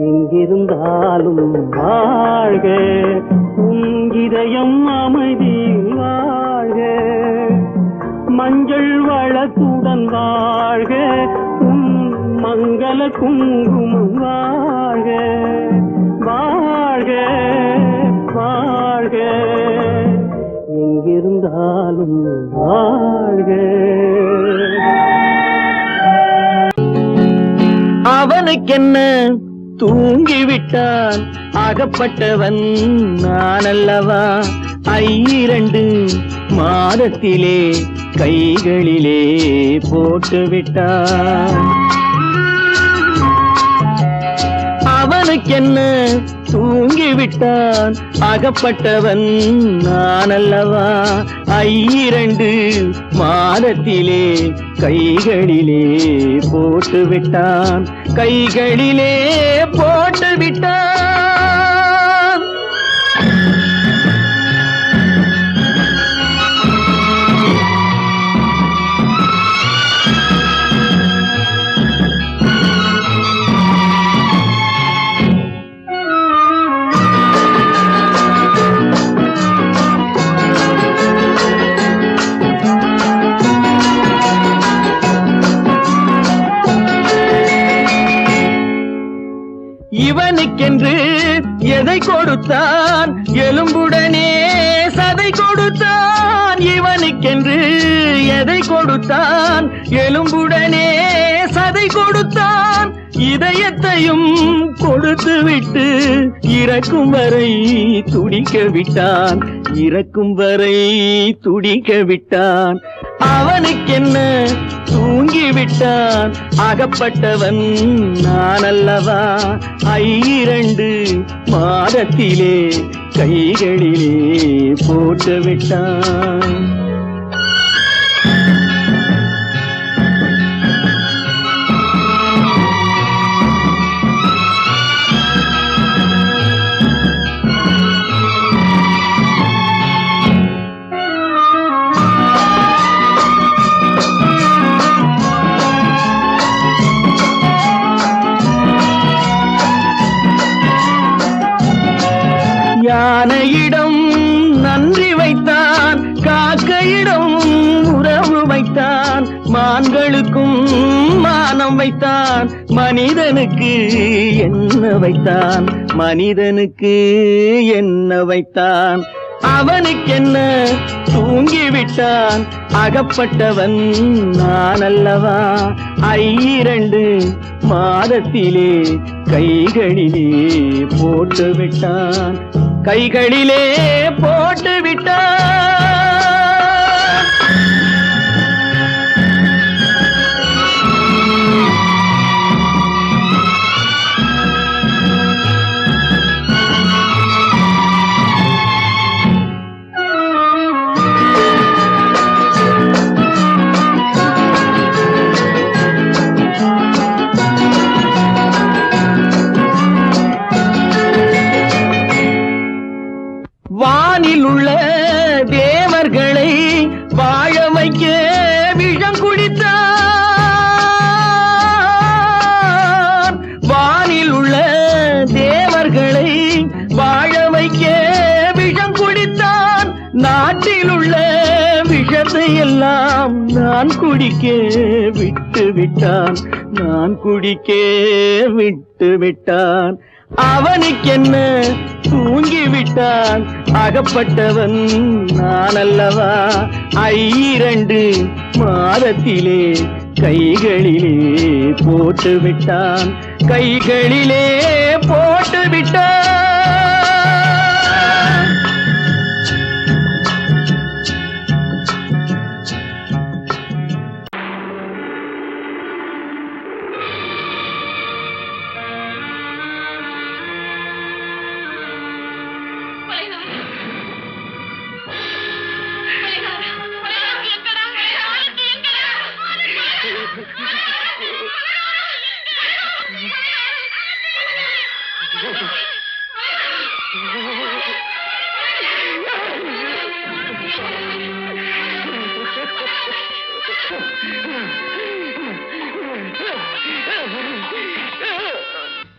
எங்கிருந்தாலும் வாழ்க. உன் இதயம் அமைதியில் வாழ்க, மஞ்சள் வளத்துடன் வாழ்க. உன் மங்கள குங்குமம் வாழ்க வாழ்க வாழ்க, எங்கிருந்தாலும் வாழ்க.
அவனுக்கென்ன தூங்கிவிட்டான், அகப்பட்டவன் நான் அல்லவா. 2 மாதத்திலே கைகளிலே போட்டுவிட்டான். அவனுக்கென்ன தூங்கிவிட்டான், அகப்பட்டவன் நான் அல்லவா. 2 மாதத்திலே கைகளிலே போட்டுவிட்டான், கைகளிலே போட்டுவிட்டான். இவனுக்கென்று எதை கொடுத்தான், எலும்புடனே சதை கொடுத்தான். இவனுக்கென்று எதை கொடுத்தான், எலும்புடனே சதை கொடுத்தான். இதயத்தையும் கொடுத்து விட்டு இறக்கும் வரை துடிக்க விட்டான், இறக்கும் வரை துடிக்க விட்டான். அவனுக்கென்ன தூங்கிவிட்டான், அகப்பட்டவன் நான் அல்லவா. 2 மாதத்திலே கைகளிலே போட்டுவிட்டான். யானையிடம் நன்றி வைத்தான், காக்கையிடம் உறவு வைத்தான். மான்களுக்கும் மானம் வைத்தான், மனிதனுக்கு என்ன வைத்தான், மனிதனுக்கு என்ன வைத்தான். அவனுக்கென்ன தூங்கிவிட்டான், அகப்பட்டவன் நான் அல்லவா. 2 மாதத்திலே கைகளிலே போட்டுவிட்டான், கைகளிலே போட்டுவிட்டான். குடிக்க விஷம் குடித்தான், நாட்டில் உள்ள விஷத்தை எல்லாம் நான் குடிக்க விட்டு விட்டான், நான் குடிக்க விட்டு விட்டான். அவனுக்கென்ன தூங்கி விட்டான், அகப்பட்டவன் நான் அல்லவா. 2 மாதத்திலே கைகளிலே போட்டு விட்டான், கைகளிலே போட்டு விட்டான்.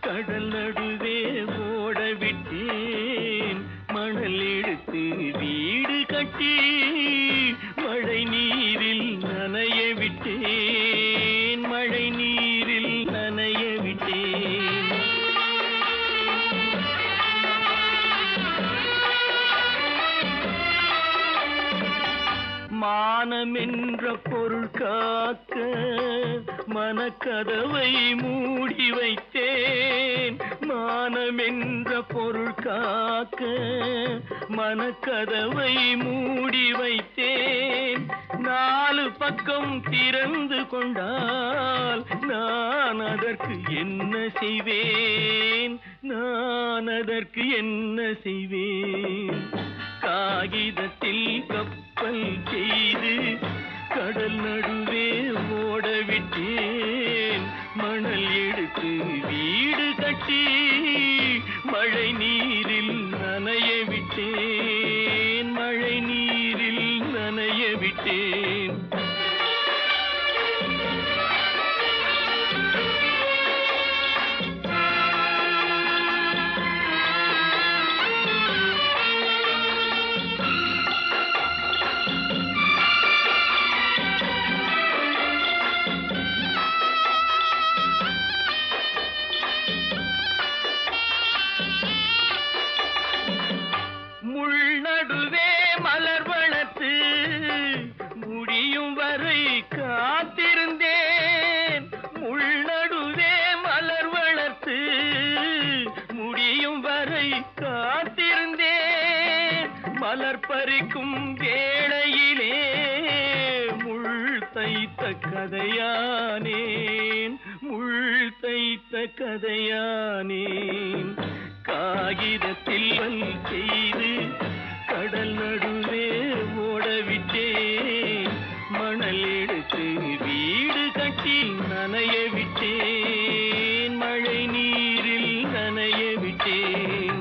கடல் நடுவே ஓட விட்டேன், மணல் எடுத்து வீடு கட்டி மழை நீரில் நனைய விட்டேன், மழை நீரில் நனைய விட்டேன். மானம் என்ற பொருள் காக்க மனக்கதவை மூடி வைத்தேன், மானம் என்ற பொருள் காக்க மனக்கதவை மூடி வைத்தேன். 4 பக்கம் திறந்து கொண்டால் நான் அதற்கு என்ன செய்வேன், நான் அதற்கு என்ன செய்வேன். காகிதத்தில் கப்பல் செய்து கடல் நடுவே ஓட விட்டேன், மணல் எடுத்து வீடு கட்டி மழை நீரில் நனைய விட்டேன், மழை நீரில் நனைய விட்டேன். முள்நடுவே மலர் வளர்த்து முடியும் வரை காத்திருந்தேன், முள்நடுவே மலர் வளர்த்து முடியும் வரை காத்திருந்தேன். மலர் பறிக்கும் வேளையிலே முள் தைத்த கதையானேன், முள் தைத்த கதையானேன். காகிதத்தில் செய்து கடல் நடுவே ஓடவிட்டேன், மணல் எடுத்து வீடு கட்டி நனைய விட்டேன், மழை நீரில் நனைய விட்டேன்.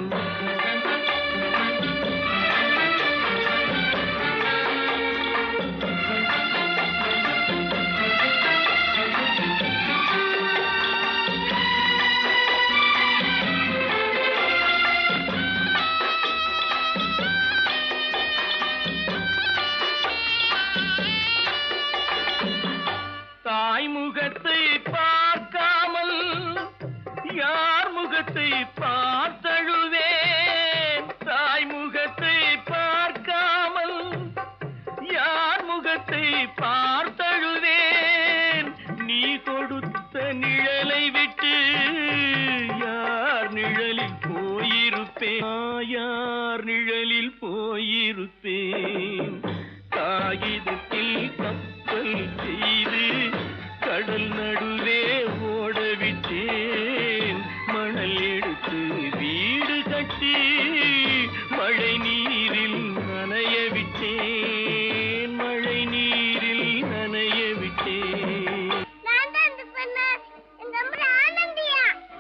முகத்தை பார்க்காமல் யார் முகத்தை பார்த்தழுவேன், தாய் முகத்தை பார்க்காமல் யார் முகத்தை பார்த்தழுவேன். நீ கொடுத்த நிழலை விட்டு யார் நிழலில் போயிருப்பேன், யார் நிழலில் போயிருப்பேன். காகிதத்தில் கப்பல் செய்து கடல் நடுவே ஓடவிட்டேன், மணல் எடுத்து வீடு கட்டி மழை நீரில் நனைய விட்டேன், மழை நீரில் நனைய விட்டேன்.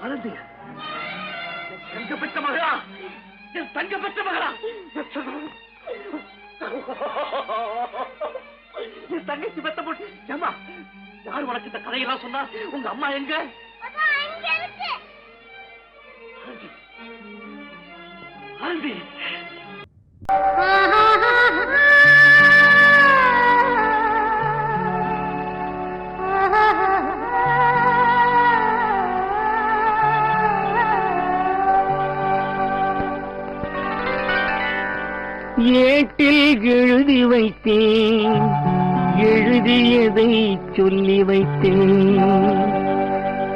ஆனந்தியா, தங்கப்பட்ட மகளா, என் தங்கப்பட்ட மகளா, என் தங்கச்சி பெத்த போட்டு ஏமா, யார் உனக்கு இந்த கதையெல்லாம் சொன்னா? உங்க அம்மா எங்க? சாந்தி
ஏட்டில் எழுதி வைத்தேன், எழுதியதை சொல்லி வைத்தேன்,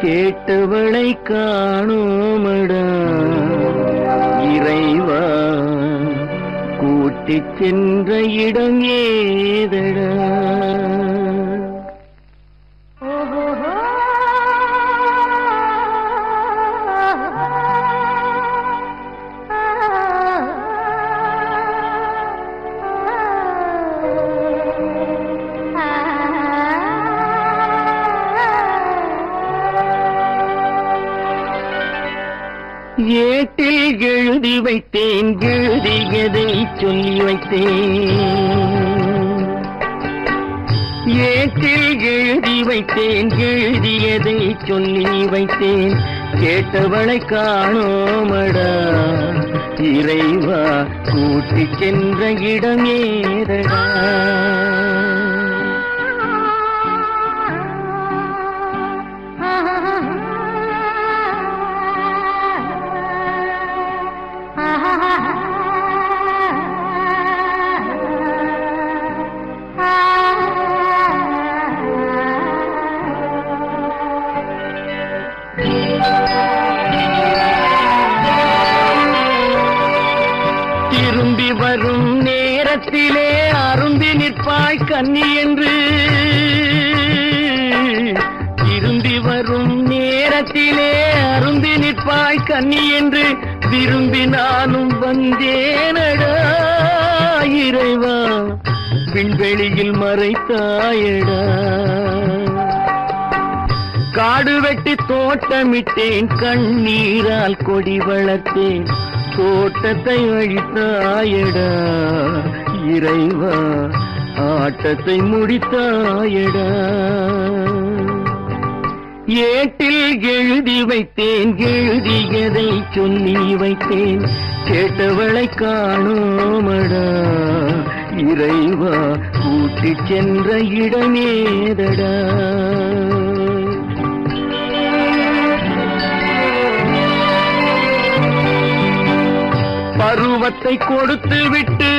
கேட்டவளை காணோமடா இறைவா, கூட்டிச் சென்ற இடம் ஏதடா. ஏட்டில் எழுதி வைத்தேன், எழுதியதை சொல்லி வைத்தேன், ஏட்டில் எழுதி வைத்தேன், எழுதியதை சொல்லி வைத்தேன், கேட்டவளை காணோமடா இறைவா, கூட்டிச் சென்ற இடம் ஏதடா. திரும்பி வரும் நேரத்திலே அருந்தி நிற்பாய் கன்னி என்று, திரும்பி வரும் நேரத்திலே அருந்தி நிற்பாய் கன்னி என்று விரும்பி நானும் வந்தேனடா இறைவா, விண்வெளியில் மறைத்தாயடா. காடு வெட்டி தோட்டமிட்டேன், கண்ணீரால் கொடி வளர்த்தேன், தோட்டத்தை அழித்தாயடா இறைவா, ஆட்டத்தை முடித்தாயடா. ஏட்டில் எழுதி வைத்தேன், எழுதியதை சொல்லி வைத்தேன், கேட்டவளை காணோமடா இறைவா, கூட்டிச் சென்ற இடமேதடா. பருவத்தை கொடுத்து விட்டு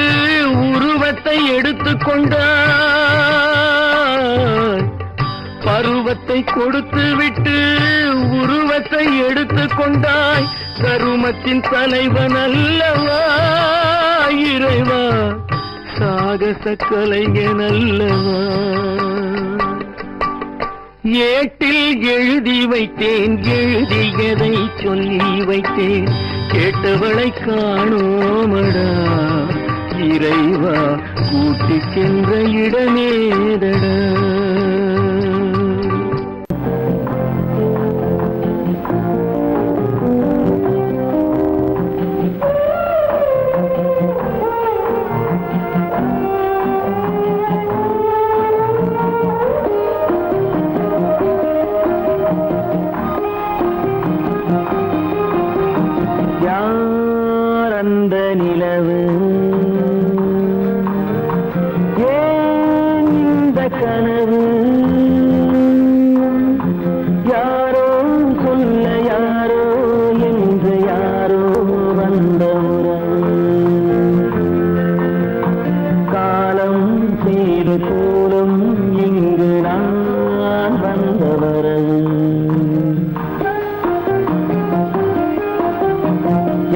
உருவத்தை எடுத்துக் கொண்டாய், பருவத்தை கொடுத்து விட்டு உருவத்தை எடுத்துக் கொண்டாய், கருமத்தின் தலைவன் அல்லவா இறைவா, சாகச கலைஞன் அல்லவா. ஏட்டில் எழுதி வைத்தேன், எழுதியதை சொல்லி வைத்தேன், கேட்டவளை காணோமடா இறைவா, கூட்டிச் சென்ற இடமேதடா. அந்த நிலவு ஏன் இந்த கனவு, யாரோ சொல்ல யாரோ என்று யாரோ வந்த உறவு, காலம் செய்து கூறும் இங்கு நான் வந்த வரவு.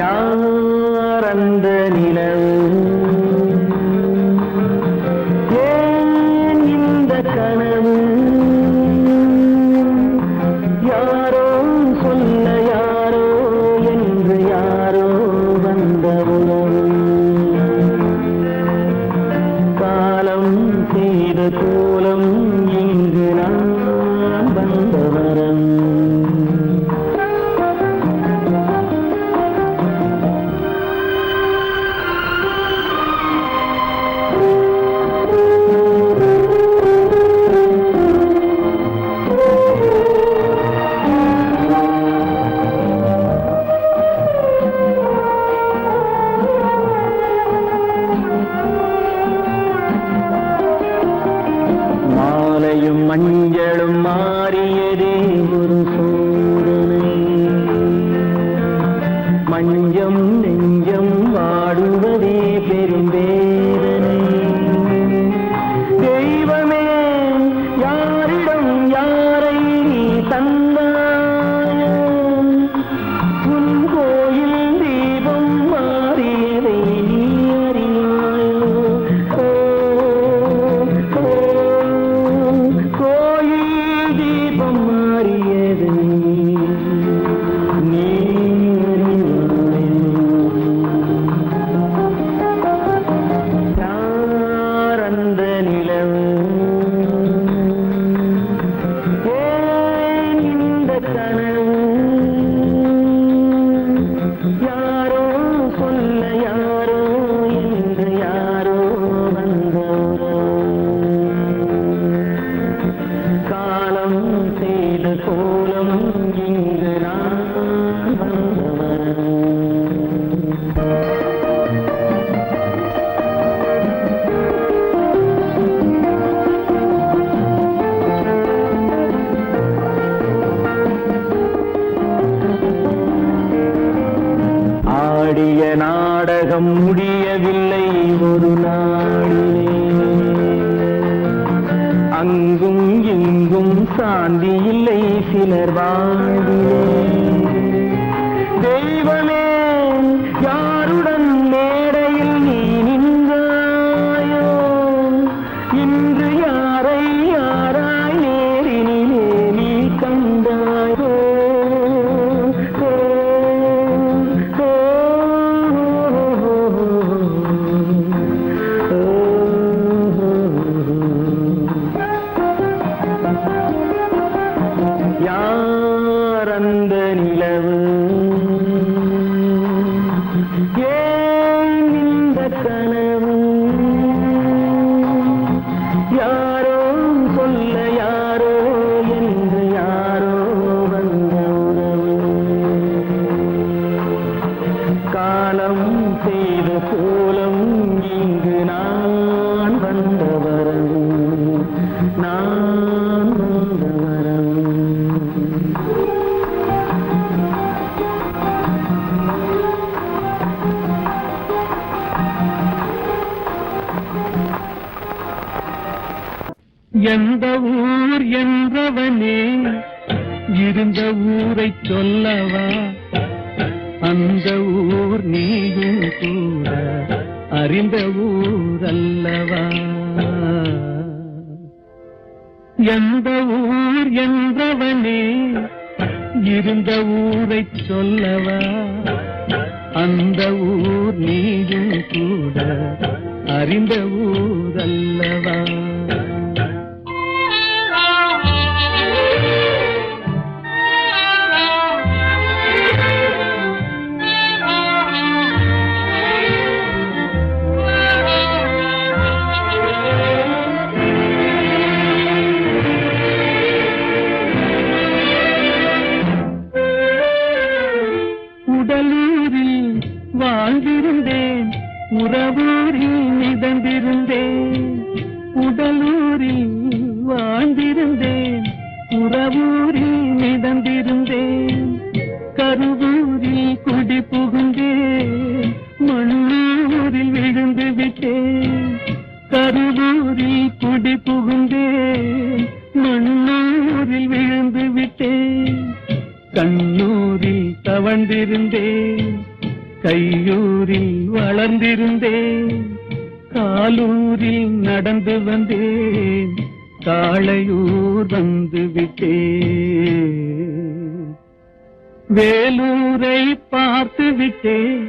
யார் அந்த நிலவு, ஏன் இந்த கனவு, யாரோ சொல்ல யாரோ என்று யாரோ வந்த உறவு, காலம் செய்த கோலம் இங்கு நான் வந்த வரம். கொஞ்சம் நெஞ்சம் வாடுவதே பெரும்பேதனை. தெய்வமே யாரிடம் யாரை நீ தந்தாயோ, உன் கோயில் தீபம் மாறியதை நீ அறியாயோ. கோயில் தீபம் மாறியதை நீ யாரந்த நிலவு, ஏன் இந்த கனவு, யாரோ சொல்ல யாரோ என்று யாரோ வந்தவரோ, காலம் செய்த கோலம் இங்கு நான் வந்தவன். ஆடிய நாடகம் முடியவில்லை ஒரு நாளிலே, அங்கும் இங்கும் சாந்தி இல்லை சிலர் வாழ்விலே. தெய்வமே யாருடன் மேடையில் நீ நின்றாயோ, இன்று யாரை யாராய் நேரினிலே நீ கண்டாயோ. யாரந்த நிலவு, ஏன் இந்த கனவு, யாரோ சொல்ல யாரோ என்று யாரோ வந்த உறவு, காலம் செய்த கோலம் இங்கு நான் வந்த வரவு, நான் வந்த வரவு.
எந்த ஊர் என்றவனே இருந்த ஊரை சொல்லவா, அந்த ஊர் நீயும் கூட அறிந்த ஊர் அல்லவா. எந்த ஊர் என்றவனே இருந்த ஊரை சொல்லவா, அந்த ஊர் நீயும் கூட அறிந்த ஊர் அல்லவா. உடலூரில் வாழ்ந்திருந்தேன், உறவூரில் மிதந்திருந்தேன். உடலூரில் வாழ்ந்திருந்தேன், உறவூரில் மிதந்திருந்தேன். கருவூரில் குடி புகுந்தேன், மண்ணூரில் விழுந்து விட்டேன். கருவூரில் குடி புகுந்தேன், மண்ணூரில் விழுந்து விட்டேன். கண்ணூரில் தவழ்ந்திருந்தேன், கையூரில் வளர்ந்திருந்தேன். காலூரில் நடந்து வந்தேன், காளையூர் வந்து விட்டேன். வேலூரை பார்த்து விட்டேன்,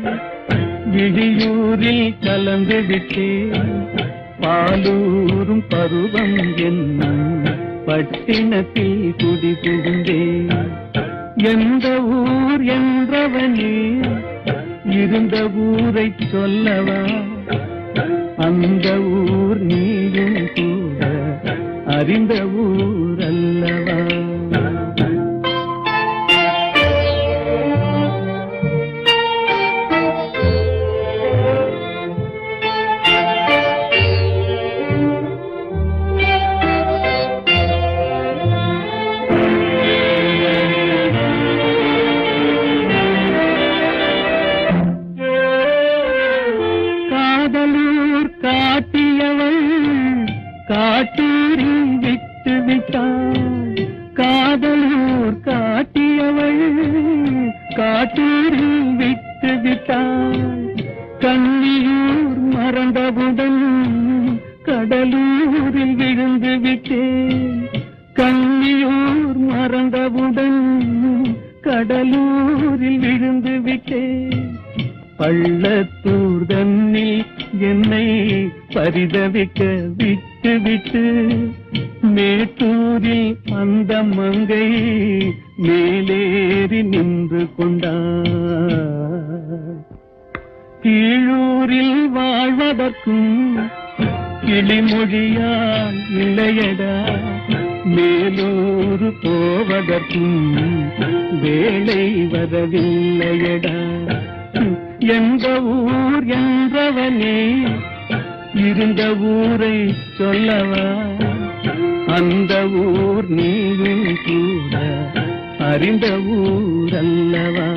விழியூரில் கலந்து விட்டேன். பாலூரும் பருவம் என்னும் பட்டினத்தில் குடி புகுந்தேன். எந்த ஊர் என்றவனே இருந்த ஊரை சொல்லவா, அந்த ஊர் நீயும் கூட அறிந்த ஊர் அல்லவா. பள்ளத்தூர் தன்னில் என்னை பரிதவிக்க விட்டு விட்டு மேட்டூரில் அந்த மங்கை மேலேறி நின்று கொண்டார். கீழூரில் வாழ்வதற்கும் கிளிமொழியால் இல்லையடா, மேலூர் போவதற்கும் வேலை வரவில்லையடா. எந்த ஊர் என்றவனே இருந்த ஊரை சொல்லவா, அந்த ஊர் நீயும் கூட அறிந்த ஊர் அல்லவா.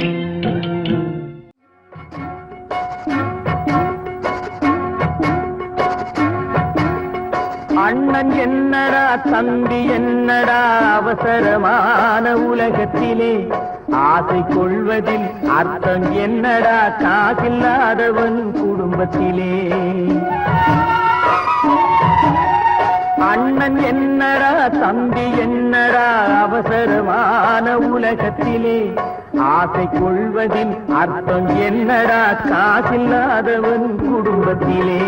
அண்ணன் என்னடா தம்பி என்னடா அவசரமான உலகத்திலே, ஆசை கொள்வதில் அர்த்தம் என்னடா காசில்லாதவன் குடும்பத்திலே. அண்ணன் என்னடா தம்பி என்னடா அவசரமான உலகத்திலே, ஆசை கொள்வதில் அர்த்தம் என்னடா காசில்லாதவன் குடும்பத்திலே.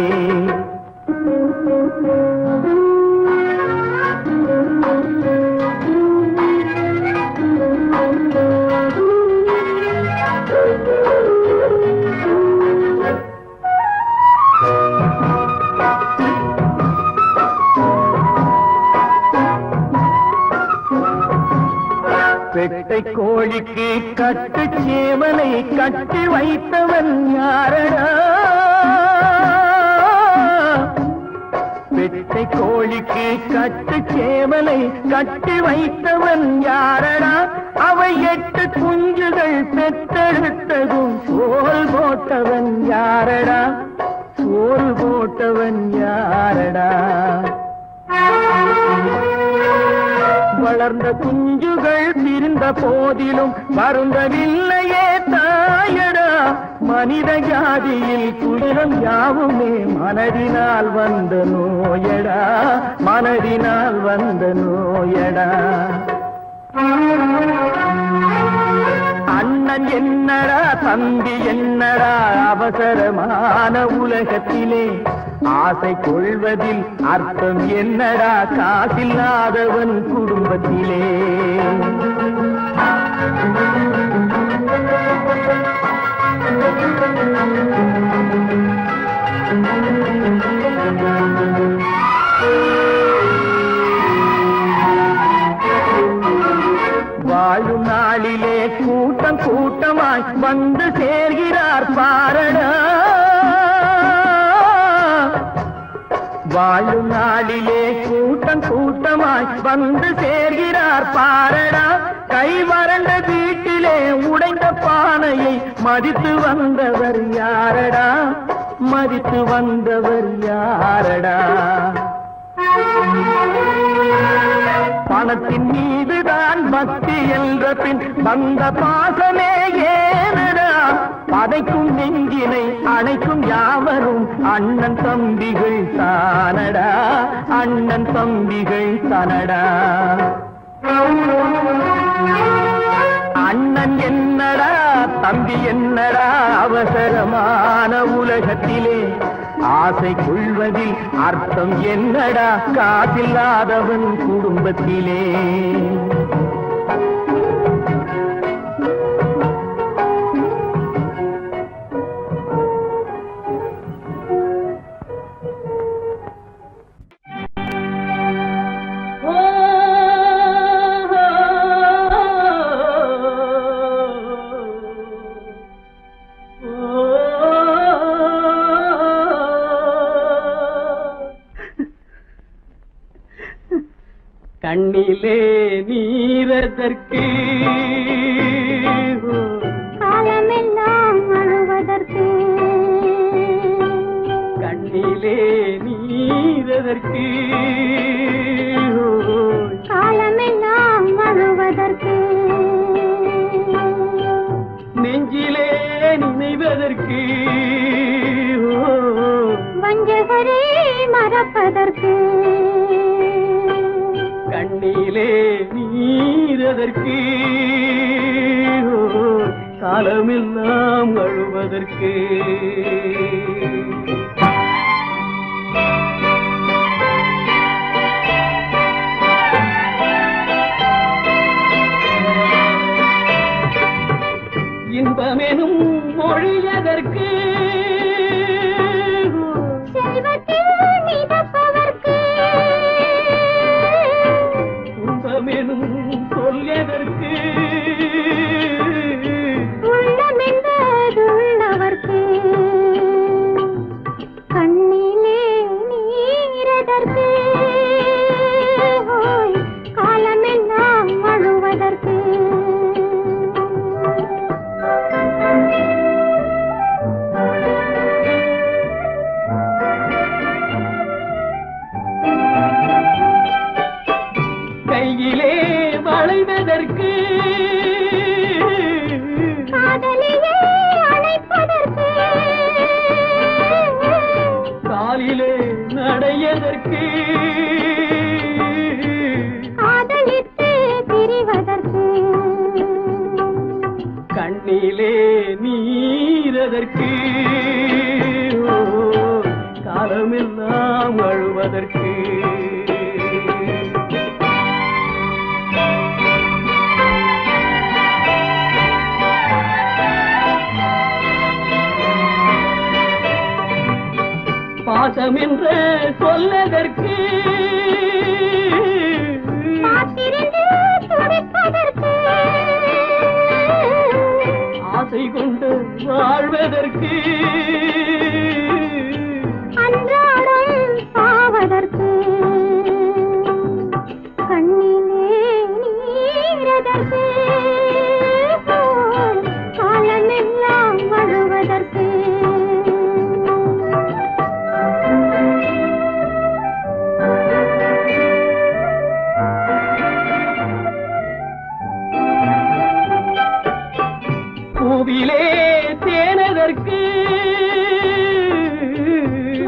பெட்டை கோழிக்கு கட்டு சேவலை கட்டி வைத்தவன் யாரடா, பெட்டை கோழிக்கு கட்டு சேவலை கட்டி வைத்தவன் யாரடா, அவை 8 குஞ்சுகள் பெற்றெடுத்ததும் சோல் போட்டவன் யாரடா, சோல் போட்டவன் யாரடா. வளர்ந்த குஞ்சுகள் பிரிந்த போதிலும் வருந்தவில்லையே தாயடா, மனித ஜாதியில் துயரம் யாவுமே மனதினால் வந்த நோயடா, மனதினால் வந்த நோயடா. அண்ணன் என்னடா தம்பி என்னடா அவசரமான உலகத்திலே, ஆசை கொள்வதில் அர்த்தம் என்னடா காசில்லாதவன் குடும்பத்திலே. வாழும் நாளிலே கூட்டம் கூட்டமாய் வந்து சேர்கிறார் பாரடா, வாழும் நாளிலே கூட்டம் கூட்டமாய் வந்து சேர்கிறார் பாரடா. கை வறண்ட வீட்டிலே உடைந்த பானையை மதித்து வந்தவர் யாரடா, மதித்து வந்தவர் யாரடா. பணத்தின் மீதுதான் பக்தி என்ற பின் வந்த பாசமே ஏனடா, பதைக்கும் நெஞ்சினை அணைக்கும் யாவரும் அண்ணன் தம்பிகள் தானடா, அண்ணன் தம்பிகள் தானடா. அண்ணன் என்னடா தம்பி என்னடா அவசரமான உலகத்திலே, ஆசை கொள்வதில் அர்த்தம் என்னடா காசில்லாதவன் குடும்பத்திலே.
கண்ணிலே நீரதற்கு
காலமெல்லாம் அழுவதற்கு,
கண்ணிலே நீரதற்கு
காலமெல்லாம் அழுவதற்கு,
நெஞ்சிலே நினைவதற்கு,
வஞ்சகரை மறப்பதற்கு,
கண்ணிலே நீரதற்கு காலமெல்லாம் அழுவதற்கு இன்பமெனும் மொழியதற்கு துன்பமெனும் சொல்லியதற்கு
உள்ளமென்பதுள்ளவர்க்கு கண்ணிலே நீரதற்கு காலமெல்லாம் அழுவதற்கு
கையிலே வளைவதற்கு
காதலியே அணைப்பதற்கு
காலிலே நடையதற்கு
காதலித்து பிரிவதற்கு
கண்ணிலே நீரதற்கு காலமெல்லாம் அழுவதற்கு பாசம் என்று சொல்லதற்கு
காத்திருந்து துடிப்பதற்கு
ஆசை கொண்டு வாழ்வதற்கு
அன்றாடம் சாவதற்கு கண்ணிலே நீரதற்கு காலமெல்லாம் அழுவதற்கு
பூவிலே தேனதற்கு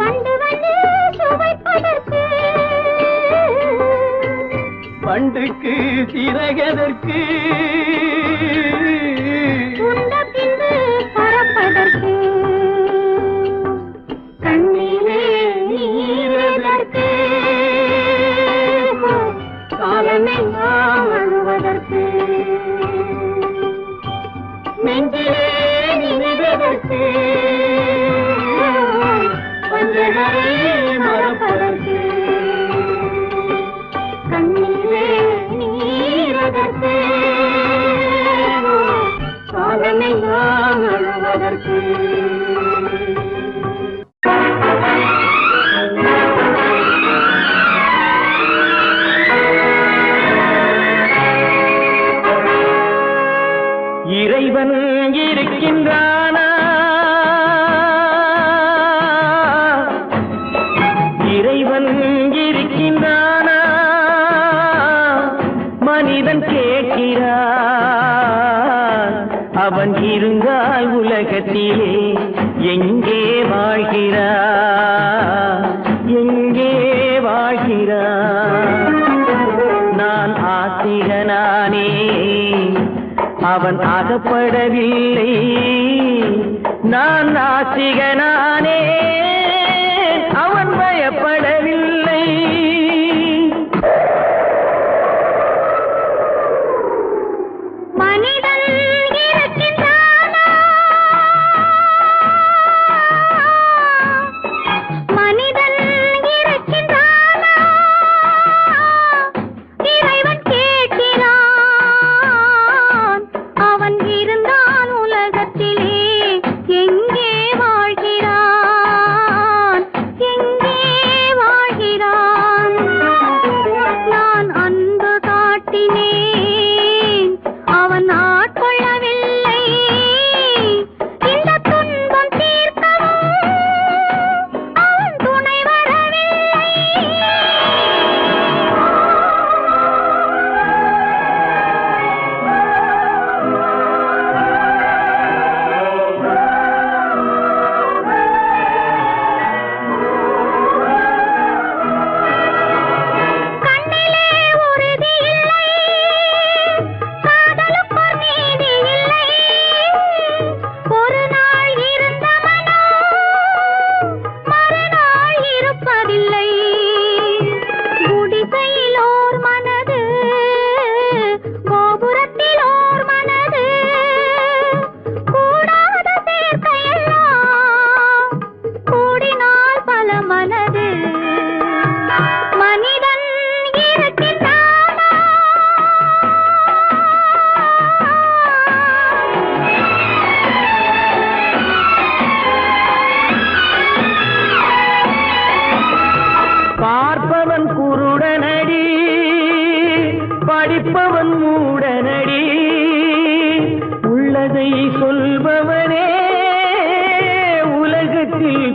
வந்து வந்து சுவைப்பதற்கு
பண்டுக்கு சிறகதற்கு
உண்ட பின்பு பறப்பதற்கு கண்ணிலே நீரதற்கு காலமெல்லாம் அழுவதற்கு
நெஞ்சிலே நினைவதற்கு பஞ்சகரை மறப்பதற்கு
கண்ணிலே நீரதற்கு
காலமெல்லாம் அழுவதற்கு
இறைவன் இருக்கின்றானா? இறைவன் இருக்கின்றானா? மனிதன் கேட்கிறான். அவன் இருந்தால் உலகத்திலே எங்கே வாழ்கிறான்? எங்கே வாழ்கிறான்? நான் ஆசிரியனானே, அவன் அகப்படவில்லை. நான் நாசிகனானே, அவன் பயப்படவில்லை.
மனிதன் இருக்கின்றானா? மனிதன் இருக்கின்றானா? இறைவன் கேட்கிறான். அவன் இருந்தான் உலகத்திலே எங்கே வாழ்கிறான்?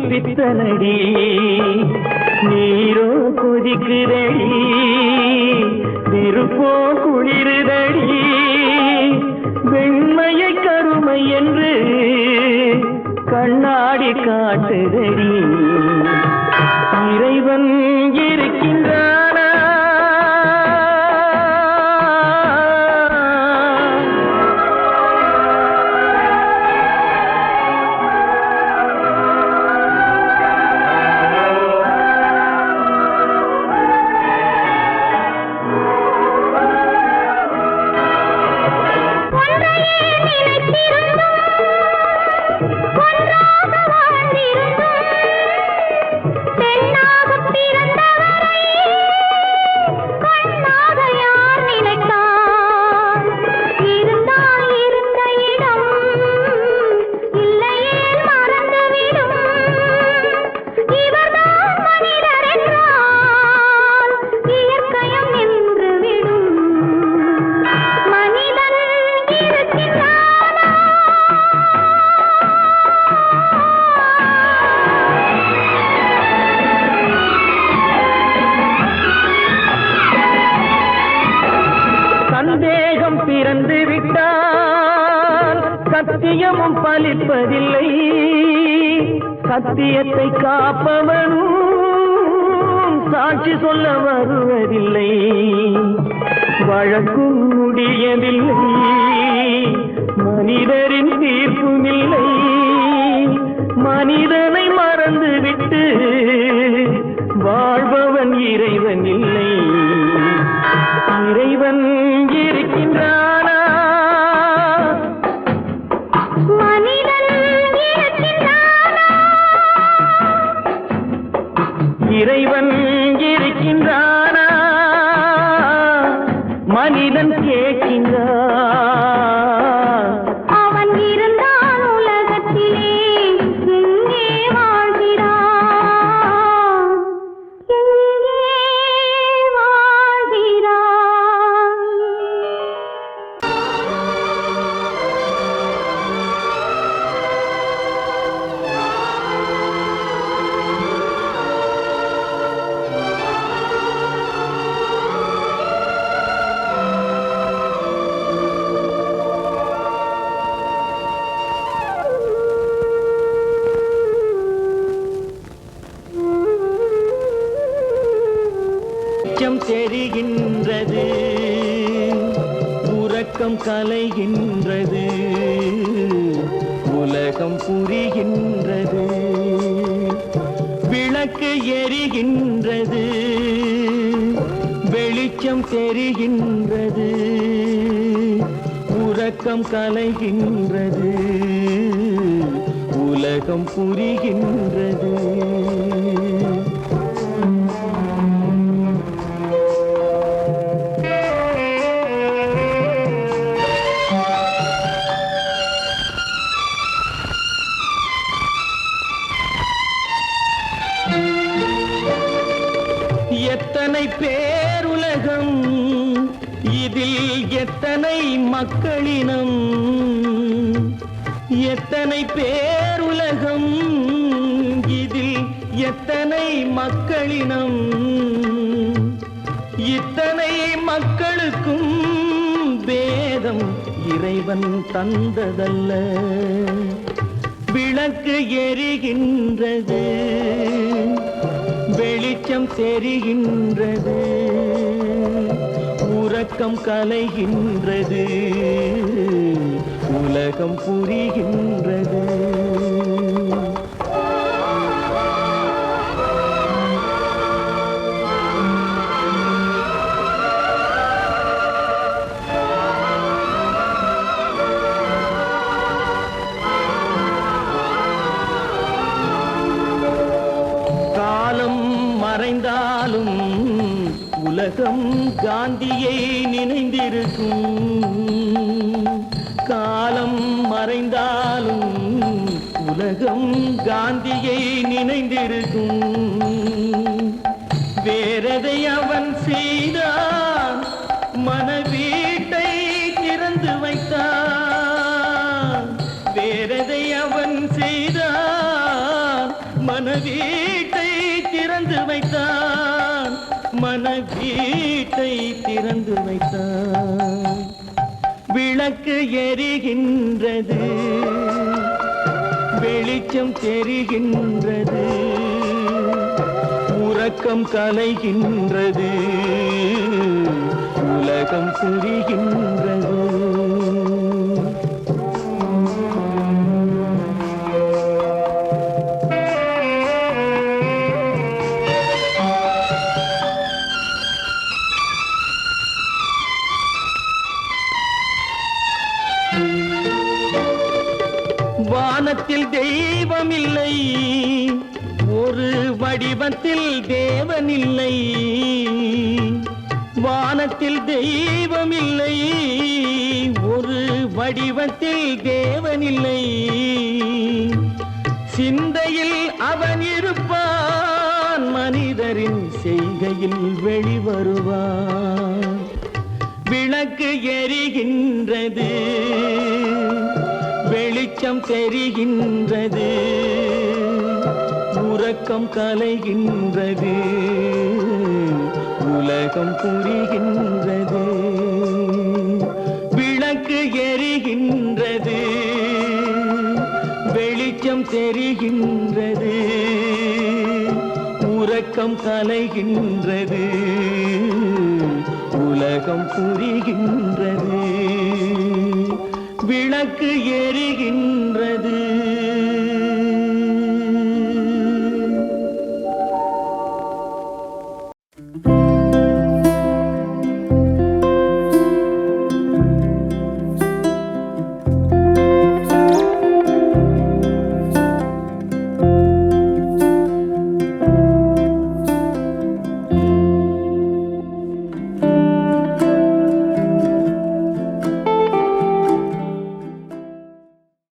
பித்தனடி நீரோ கொதிக்குதடி நெருப்போ குளிருதடி வெண்மையை கருமை என்று கண்ணாடி காட்டுதடி இறைவன் இருக்கின்றானா சந்தேகம் பிறந்து விட்டால் சத்தியமும் பலிப்பதில்லை சத்தியத்தை காப்பவனும் சாட்சி சொல்ல வருவதில்லை வழக்கும் முடியவில்லை மனிதரின் தீர்ப்பும் இல்லை மனிதனை மறந்துவிட்டு வாழ்பவன் இறைவன் இல்லை இறைவன் இருக்கின்றானா
மனிதன் இருக்கின்றானா
இறைவன் இருக்கின்றானா மனிதன் கேட்கின்றான்
அவன் இருந்தான் உலகத்திலே எங்கே வாழ்கிறான் எங்கே வாழ்கிறான்
வெளிச்சம் தெரிகின்றது உறக்கம் கலைகின்றது உலகம் புரிகின்றது விளக்கு எரிகின்றது வெளிச்சம் தெரிகின்றது உறக்கம் கலைகின்றது உலகம் புரிகின்றது எத்தனை பேருலகம் இதில் எத்தனை மக்களினம் எத்தனை பேருலகம் இதில் எத்தனை மக்களினம் இத்தனை மக்களுக்கும் வேதம் இறைவன் தந்ததல்ல விளக்கு எரிகின்றது வெளிச்சம் தெரிகின்றது உறக்கம் கலைகின்றது உலகம் புரிகின்றது மறைந்தாலும் உலகம் காந்தியை நினைந்திருக்கும் காலம் மறைந்தாலும் உலகம் காந்தியை நினைந்திருக்கும் வேறதை அவன் செய்தான் மனவீட்டை திறந்து வைத்தான் வேறதை அவன் செய்தான் மனவீட்டை திறந்து வைத்தான், மனவீட்டை திறந்து வைத்தான். விளக்கு எரிகின்றது, வெளிச்சம் தெரிகின்றது, உறக்கம் கலைகின்றது, உலகம் புரிகின்றது. வானத்தில் தெய்வம் இல்லை, ஒரு வடிவத்தில் தேவன் இல்லை. வானத்தில் தெய்வம் இல்லை, ஒரு வடிவத்தில் தேவன் இல்லை. சிந்தையில் அவன் இருப்பான், மனிதரின் செய்கையில் வெளிவருவான். விளக்கு எரிகின்றது, வெளிச்சம் தெரிகின்றது, உறக்கம் கலைகின்றது, உலகம் புரிகின்றது. விளக்கு எரிகின்றது, வெளிச்சம் தெரிகின்றது, உறக்கம் கலைகின்றது, உலகம் புரிகின்றது. விளக்கு எரிகின்றது.